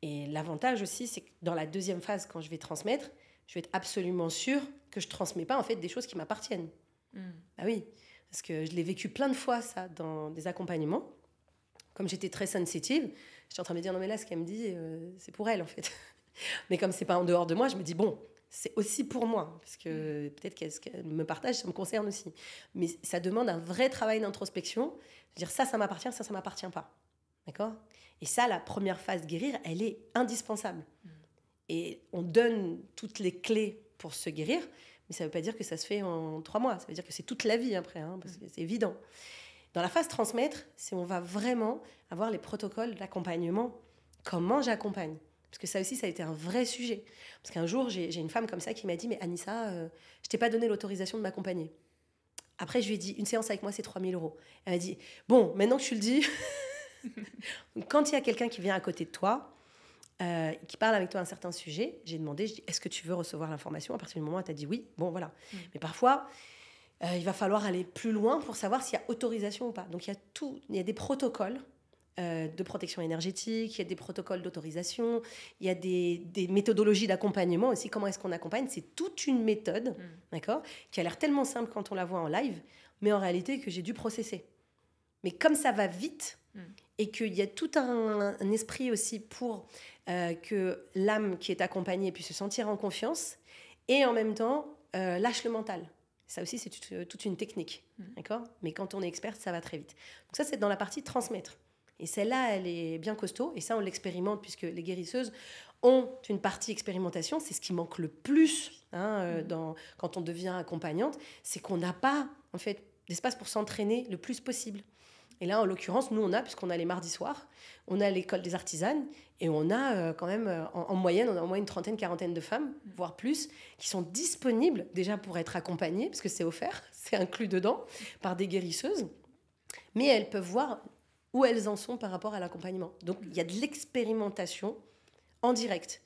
Et l'avantage aussi, c'est que dans la 2e phase, quand je vais transmettre, je vais être absolument sûre que je ne transmets pas en fait, des choses qui m'appartiennent. Ah oui, parce que je l'ai vécu plein de fois, ça, dans des accompagnements. Comme j'étais très sensitive, j'étais en train de me dire, non mais là, ce qu'elle me dit, c'est pour elle, en fait. Mais comme ce n'est pas en dehors de moi, je me dis, bon, c'est aussi pour moi, parce que peut-être qu'elle me partage, ça me concerne aussi. Mais ça demande un vrai travail d'introspection, de dire ça m'appartient, ça m'appartient pas. D'accord ? Et ça, la première phase guérir, elle est indispensable. Et on donne toutes les clés pour se guérir, mais ça ne veut pas dire que ça se fait en 3 mois. Ça veut dire que c'est toute la vie après, hein, parce que c'est évident. Dans la phase transmettre, c'est on va vraiment avoir les protocoles d'accompagnement. Comment j'accompagne? Parce que ça aussi, ça a été un vrai sujet. Parce qu'un jour, j'ai une femme comme ça qui m'a dit « Mais Anissa, je t'ai pas donné l'autorisation de m'accompagner. » Après, je lui ai dit « Une séance avec moi, c'est 3 000 euros. » Elle m'a dit « Bon, maintenant que tu le dis, quand il y a quelqu'un qui vient à côté de toi, qui parle avec toi d'un certain sujet, j'ai demandé, je dis, est-ce que tu veux recevoir l'information? À partir du moment où tu as dit oui, bon voilà. Mais parfois, il va falloir aller plus loin pour savoir s'il y a autorisation ou pas. Donc il y a des protocoles de protection énergétique, il y a des protocoles d'autorisation, il y a des méthodologies d'accompagnement aussi. Comment est-ce qu'on accompagne? C'est toute une méthode, d'accord, qui a l'air tellement simple quand on la voit en live, mais en réalité que j'ai dû processer. Mais comme ça va vite, et qu'il y a tout un esprit aussi pour que l'âme qui est accompagnée puisse se sentir en confiance, et en même temps, lâche le mental. Ça aussi, c'est toute une technique, d'accord? Mais quand on est experte, ça va très vite. Donc ça, c'est dans la partie transmettre. Et celle-là, elle est bien costaud, et ça, on l'expérimente, puisque les guérisseuses ont une partie expérimentation. C'est ce qui manque le plus quand on devient accompagnante, c'est qu'on n'a pas, en fait, d'espace pour s'entraîner le plus possible. Et là, en l'occurrence, nous, puisqu'on a les mardis soirs, on a l'école des artisanes, et on a quand même, en moyenne, on a au moins une trentaine, quarantaine de femmes, voire plus, qui sont disponibles déjà pour être accompagnées, parce que c'est offert, c'est inclus dedans, par des guérisseuses, mais elles peuvent voir où elles en sont par rapport à l'accompagnement. Donc, il y a de l'expérimentation en direct.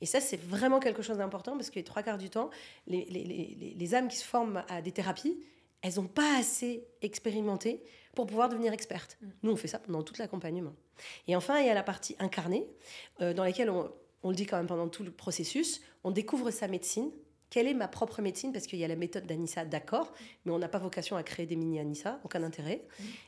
Et ça, c'est vraiment quelque chose d'important, parce que les 3/4 du temps, les âmes qui se forment à des thérapies, elles n'ont pas assez expérimenté pour pouvoir devenir expertes. Nous, on fait ça pendant tout l'accompagnement. Et enfin, il y a la partie incarnée, dans laquelle on le dit quand même pendant tout le processus, on découvre sa médecine. Quelle est ma propre médecine? Parce qu'il y a la méthode d'Anissa, d'accord, mais on n'a pas vocation à créer des mini-Anissa, aucun intérêt.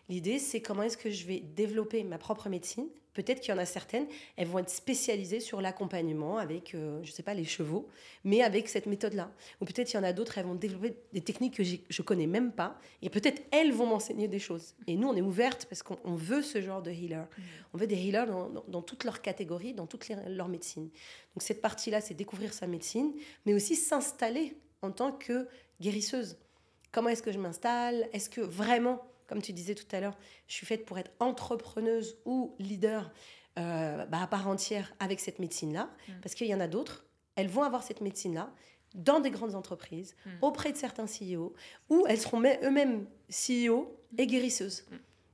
L'idée, c'est comment est-ce que je vais développer ma propre médecine. Peut-être qu'il y en a certaines, elles vont être spécialisées sur l'accompagnement avec, je ne sais pas, les chevaux, mais avec cette méthode-là. Ou peut-être il y en a d'autres, elles vont développer des techniques que je ne connais même pas, et peut-être elles vont m'enseigner des choses. Et nous, on est ouvertes parce qu'on veut ce genre de healer. On veut des healers dans toutes leurs catégories, dans toutes leurs médecines. Donc cette partie-là, c'est découvrir sa médecine, mais aussi s'installer en tant que guérisseuse. Comment est-ce que je m'installe? Est-ce que vraiment, comme tu disais tout à l'heure, je suis faite pour être entrepreneuse ou leader à part entière avec cette médecine-là? Parce qu'il y en a d'autres, elles vont avoir cette médecine-là dans des grandes entreprises, auprès de certains CEO, où elles seront eux-mêmes CEO et guérisseuses.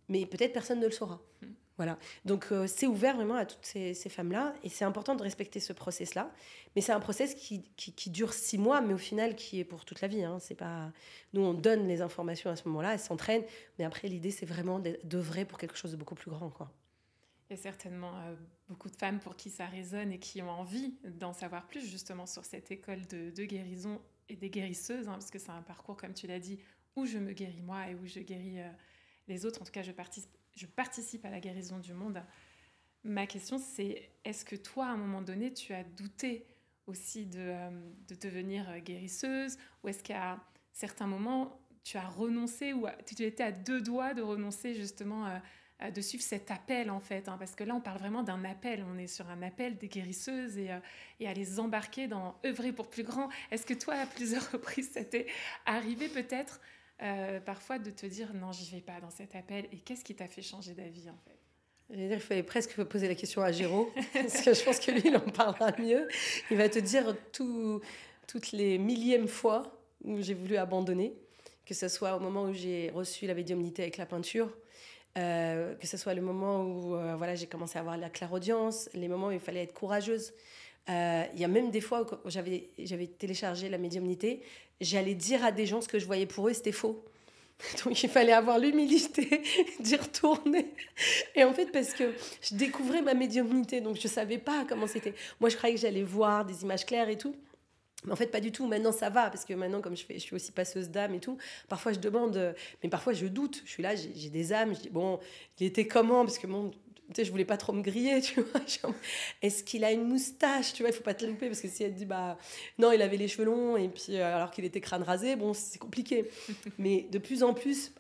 Mais peut-être personne ne le saura. Voilà. Donc, c'est ouvert vraiment à toutes ces femmes-là, et c'est important de respecter ce process-là. Mais c'est un process qui dure 6 mois, mais au final, qui est pour toute la vie. Hein. C'est pas... Nous, on donne les informations à ce moment-là, elles s'entraînent, mais après, l'idée, c'est vraiment d'œuvrer pour quelque chose de beaucoup plus grand, quoi. Il y a certainement beaucoup de femmes pour qui ça résonne et qui ont envie d'en savoir plus, justement, sur cette école de guérison et des guérisseuses, parce que c'est un parcours, comme tu l'as dit, où je me guéris moi et où je guéris les autres. En tout cas, je participe à la guérison du monde. Ma question, c'est, est-ce que toi, à un moment donné, tu as douté aussi de devenir guérisseuse, ou est-ce qu'à certains moments, tu as renoncé, ou tu étais à 2 doigts de renoncer justement de suivre cet appel, en fait, parce que là, on parle vraiment d'un appel. On est sur un appel des guérisseuses et à les embarquer dans œuvrer pour plus grand. Est-ce que toi, à plusieurs reprises, ça t'est arrivé peut-être parfois de te dire non, j'y vais pas dans cet appel, et qu'est-ce qui t'a fait changer d'avis, en fait? J'allais dire, il fallait presque poser la question à Géraud, parce que je pense que lui, il en parlera mieux. Il va te dire toutes les millièmes fois où j'ai voulu abandonner, que ce soit au moment où j'ai reçu la médiumnité avec la peinture, que ce soit le moment où j'ai commencé à avoir la clairaudience, les moments où il fallait être courageuse. Il y a même des fois où j'avais téléchargé la médiumnité, j'allais dire à des gens ce que je voyais pour eux, c'était faux. Donc il fallait avoir l'humilité d'y retourner. Et en fait, parce que je découvrais ma médiumnité, donc je ne savais pas comment c'était. Moi, je croyais que j'allais voir des images claires et tout. Mais en fait, pas du tout. Maintenant, ça va, parce que maintenant, comme je suis aussi passeuse d'âme et tout, parfois je demande, mais parfois je doute. Je suis là, j'ai des âmes, je dis, bon, il était comment? Parce que bon, tu sais, je voulais pas trop me griller, tu vois. Genre, est-ce qu'il a une moustache? Tu vois, il faut pas te louper, parce que si elle dit, bah, non, il avait les cheveux longs, et puis alors qu'il était crâne rasé, bon, c'est compliqué. Mais de plus en plus,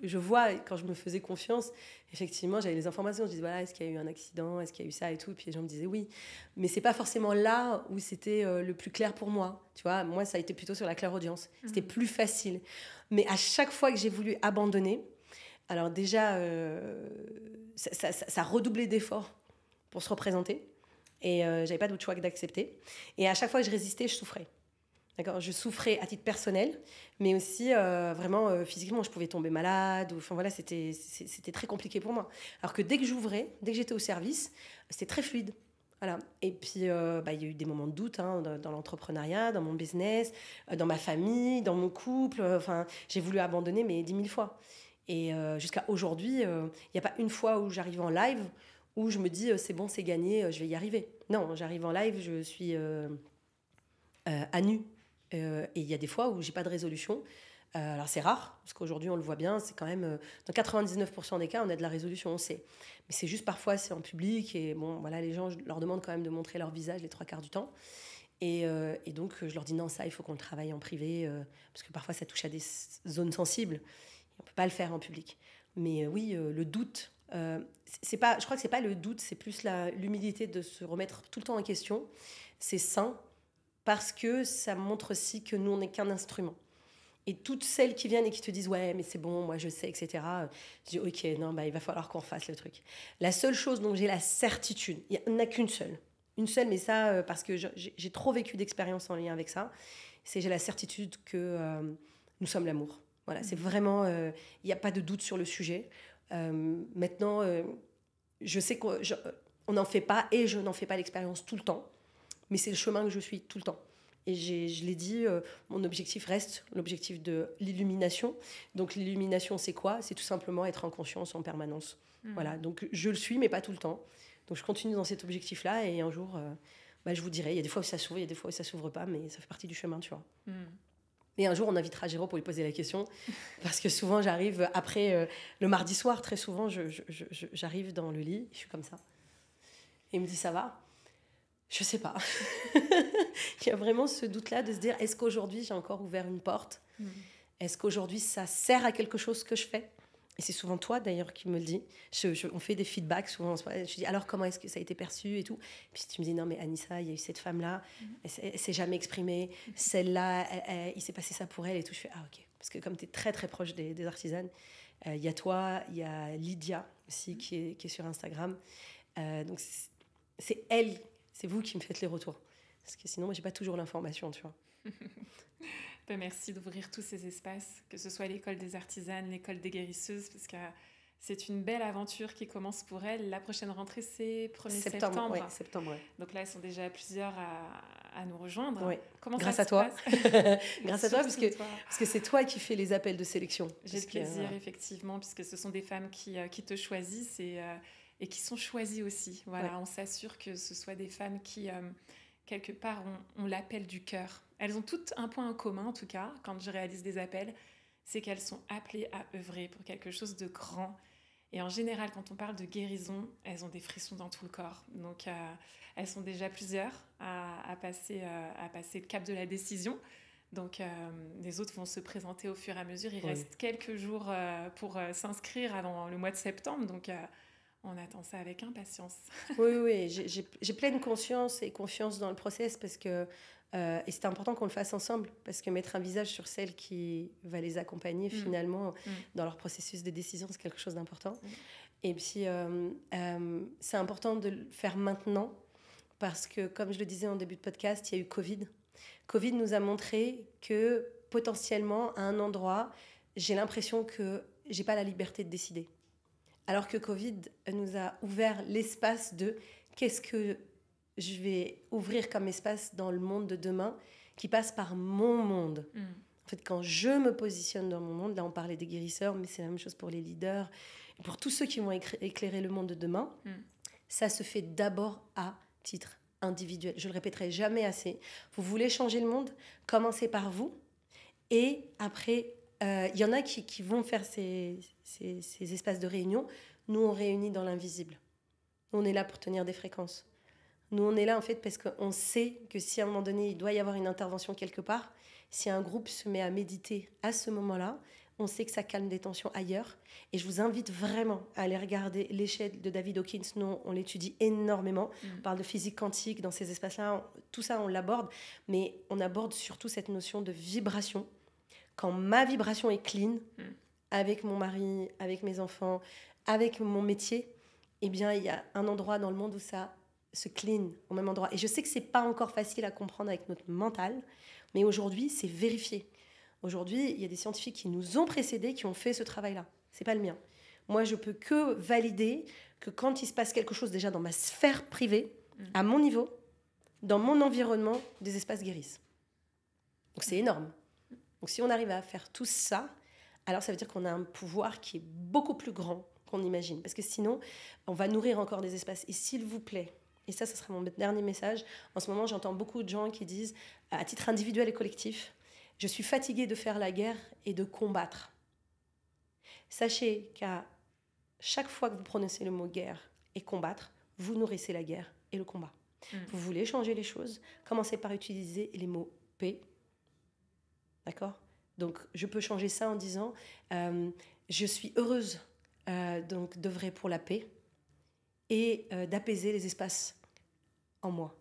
je vois, quand je me faisais confiance, effectivement, j'avais les informations. Je disais, voilà, est-ce qu'il y a eu un accident? Est-ce qu'il y a eu ça et tout? Puis les gens me disaient oui. Mais c'est pas forcément là où c'était le plus clair pour moi. Tu vois, moi, ça a été plutôt sur la clairaudience. C'était plus facile. Mais à chaque fois que j'ai voulu abandonner, Alors déjà, ça redoublait d'efforts pour se représenter. Et j'avais pas d'autre choix que d'accepter. Et à chaque fois que je résistais, je souffrais. D'accord, je souffrais à titre personnel, mais aussi vraiment physiquement, je pouvais tomber malade. Enfin voilà, c'était très compliqué pour moi. Alors que dès que j'ouvrais, dès que j'étais au service, c'était très fluide. Voilà. Et puis, il y a eu des moments de doute dans l'entrepreneuriat, dans mon business, dans ma famille, dans mon couple. Enfin, j'ai voulu abandonner, mais 10 000 fois. Et jusqu'à aujourd'hui, il n'y a pas une fois où j'arrive en live où je me dis c'est bon, c'est gagné, je vais y arriver. Non, j'arrive en live, je suis à nu. Et il y a des fois où j'ai pas de résolution. Alors c'est rare, parce qu'aujourd'hui on le voit bien, c'est quand même dans 99% des cas on a de la résolution, on sait. Mais c'est juste parfois c'est en public et bon voilà, les gens, je leur demande quand même de montrer leur visage les 3 quarts du temps. Et donc je leur dis non, ça il faut qu'on le travaille en privé, parce que parfois ça touche à des zones sensibles. On peut pas le faire en public. Mais oui, le doute, c'est pas, je crois que c'est pas le doute, c'est plus l'humilité de se remettre tout le temps en question. C'est sain parce que ça montre aussi que nous on n'est qu'un instrument. Et toutes celles qui viennent et qui te disent ouais mais c'est bon, moi je sais, etc. Je dis ok, non, il va falloir qu'on fasse le truc. La seule chose dont j'ai la certitude, il n'y en a qu'une seule. Une seule, mais ça parce que j'ai trop vécu d'expériences en lien avec ça, c'est j'ai la certitude que nous sommes l'amour. Voilà, c'est vraiment, il n'y a pas de doute sur le sujet. Maintenant, je sais qu'on n'en fait pas et je n'en fais pas l'expérience tout le temps, mais c'est le chemin que je suis tout le temps. Et je l'ai dit, mon objectif reste l'objectif de l'illumination. Donc l'illumination, c'est quoi ? C'est tout simplement être en conscience en permanence. Voilà, donc je le suis, mais pas tout le temps. Donc je continue dans cet objectif-là et un jour, je vous dirai, il y a des fois où ça s'ouvre, il y a des fois où ça s'ouvre pas, mais ça fait partie du chemin, tu vois. Et un jour, on invitera Géraud pour lui poser la question. Parce que souvent, j'arrive après le mardi soir, très souvent, j'arrive dans le lit, je suis comme ça. Et il me dit, ça va ? Je sais pas. Il y a vraiment ce doute-là de se dire, est-ce qu'aujourd'hui, j'ai encore ouvert une porte ? Est-ce qu'aujourd'hui, ça sert à quelque chose que je fais ? Et c'est souvent toi, d'ailleurs, qui me le dis. On fait des feedbacks souvent. Je dis, alors, comment est-ce que ça a été perçu et tout ? Puis tu me dis, non, mais Anissa, il y a eu cette femme-là, elle s'est jamais exprimée. Celle-là, il s'est passé ça pour elle et tout. Je fais, ah, ok. Parce que comme tu es très, très proche des artisanes, il y a toi, il y a Lydia aussi qui est sur Instagram. Donc, c'est elle, c'est vous qui me faites les retours. Parce que sinon, moi, j'ai pas toujours l'information, tu vois. Merci d'ouvrir tous ces espaces, que ce soit l'école des artisanes, l'école des guérisseuses, parce que c'est une belle aventure qui commence pour elles. La prochaine rentrée, c'est 1er septembre. Ouais, septembre, ouais. Donc là, elles sont déjà plusieurs à nous rejoindre. Ouais. Comment grâce ça à toi. Grâce à toi, parce que c'est toi qui fais les appels de sélection. J'ai le plaisir, effectivement, puisque ce sont des femmes qui te choisissent et qui sont choisies aussi. Voilà, ouais. On s'assure que ce soit des femmes qui, quelque part, ont l'appel du cœur. Elles ont toutes un point en commun, en tout cas, quand je réalise des appels, c'est qu'elles sont appelées à œuvrer pour quelque chose de grand. Et en général, quand on parle de guérison, elles ont des frissons dans tout le corps. Donc, elles sont déjà plusieurs à passer le cap de la décision. Donc, les autres vont se présenter au fur et à mesure. Il reste quelques jours pour s'inscrire avant le mois de septembre. Donc, on attend ça avec impatience. Oui, j'ai pleine conscience et confiance dans le process parce que et c'est important qu'on le fasse ensemble parce que mettre un visage sur celle qui va les accompagner finalement dans leur processus de décision, c'est quelque chose d'important. Et puis, c'est important de le faire maintenant parce que, comme je le disais en début de podcast, il y a eu Covid. Covid nous a montré que potentiellement, à un endroit, j'ai l'impression que j'ai pas la liberté de décider. Alors que Covid nous a ouvert l'espace de qu'est-ce que je vais ouvrir comme espace dans le monde de demain qui passe par mon monde. En fait, quand je me positionne dans mon monde, là on parlait des guérisseurs, mais c'est la même chose pour les leaders, et pour tous ceux qui vont éclairer le monde de demain, ça se fait d'abord à titre individuel. Je le répéterai jamais assez. Vous voulez changer le monde, commencez par vous, et après... y en a qui vont faire ces espaces de réunion. Nous, on réunit dans l'invisible. Nous, on est là pour tenir des fréquences. Nous, on est là, en fait, parce qu'on sait que si, à un moment donné, il doit y avoir une intervention quelque part, si un groupe se met à méditer à ce moment-là, on sait que ça calme des tensions ailleurs. Et je vous invite vraiment à aller regarder l'échelle de David Hawkins. Nous, on l'étudie énormément. On parle de physique quantique dans ces espaces-là. Tout ça, on l'aborde. Mais on aborde surtout cette notion de vibration. Quand ma vibration est clean, avec mon mari, avec mes enfants, avec mon métier, eh bien, il y a un endroit dans le monde où ça se clean au même endroit. Et je sais que c'est pas encore facile à comprendre avec notre mental, mais aujourd'hui, c'est vérifié. Aujourd'hui, il y a des scientifiques qui nous ont précédés, qui ont fait ce travail-là. C'est pas le mien. Moi, je peux que valider que quand il se passe quelque chose déjà dans ma sphère privée, à mon niveau, dans mon environnement, des espaces guérissent. Donc c'est énorme. Donc si on arrive à faire tout ça, alors ça veut dire qu'on a un pouvoir qui est beaucoup plus grand qu'on imagine. Parce que sinon, on va nourrir encore des espaces. Et s'il vous plaît, et ça sera mon dernier message, en ce moment j'entends beaucoup de gens qui disent, à titre individuel et collectif, je suis fatiguée de faire la guerre et de combattre. Sachez qu'à chaque fois que vous prononcez le mot guerre et combattre, vous nourrissez la guerre et le combat. Vous voulez changer les choses, commencez par utiliser les mots paix. D'accord ? Donc, je peux changer ça en disant je suis heureuse donc d'œuvrer pour la paix et d'apaiser les espaces en moi.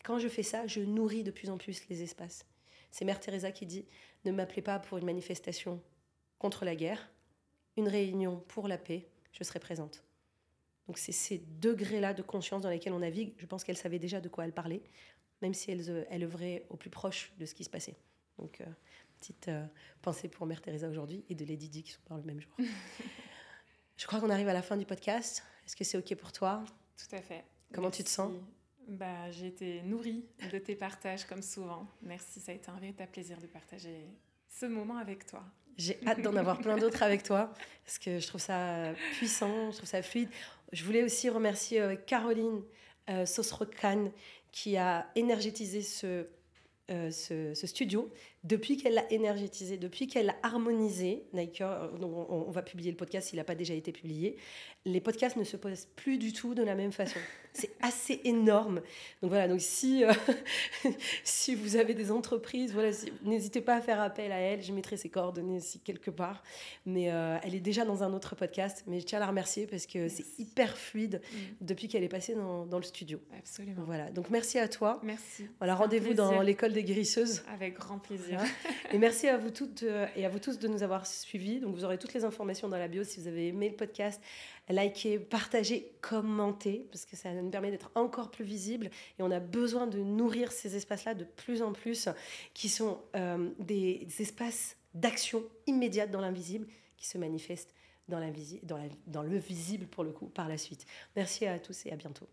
Et quand je fais ça, je nourris de plus en plus les espaces. C'est Mère Teresa qui dit ne m'appelez pas pour une manifestation contre la guerre, une réunion pour la paix, je serai présente. Donc, c'est ces degrés-là de conscience dans lesquels on navigue. Je pense qu'elle savait déjà de quoi elle parlait, même si elle œuvrait au plus proche de ce qui se passait. Donc, petite pensée pour Mère Teresa aujourd'hui et de Lady Di qui sont par le même jour. Je crois qu'on arrive à la fin du podcast. Est-ce que c'est OK pour toi ? Tout à fait. Comment Merci. Tu te sens ? J'ai été nourrie de tes partages comme souvent. Merci, ça a été un véritable plaisir de partager ce moment avec toi. J'ai hâte d'en avoir plein d'autres avec toi parce que je trouve ça puissant, je trouve ça fluide. Je voulais aussi remercier Caroline Sosrocan qui a énergétisé ce studio, depuis qu'elle l'a énergétisé, depuis qu'elle l'a harmonisé. On va publier le podcast s'il n'a pas déjà été publié. Les podcasts ne se posent plus du tout de la même façon. C'est assez énorme. Donc voilà, donc si vous avez des entreprises, voilà, n'hésitez pas à faire appel à elle. Je mettrai ses coordonnées aussi quelque part. Mais elle est déjà dans un autre podcast. Mais je tiens à la remercier parce que c'est hyper fluide depuis qu'elle est passée dans le studio. Absolument. Voilà, donc merci à toi. Merci. Voilà, rendez-vous dans l'école des guérisseuses. Avec grand plaisir. Et merci à vous toutes et à vous tous de nous avoir suivis. Donc vous aurez toutes les informations dans la bio si vous avez aimé le podcast. Likez, partagez, commentez, parce que ça nous permet d'être encore plus visibles. Et on a besoin de nourrir ces espaces-là de plus en plus, qui sont des espaces d'action immédiate dans l'invisible, qui se manifestent dans le visible, pour le coup, par la suite. Merci à tous et à bientôt.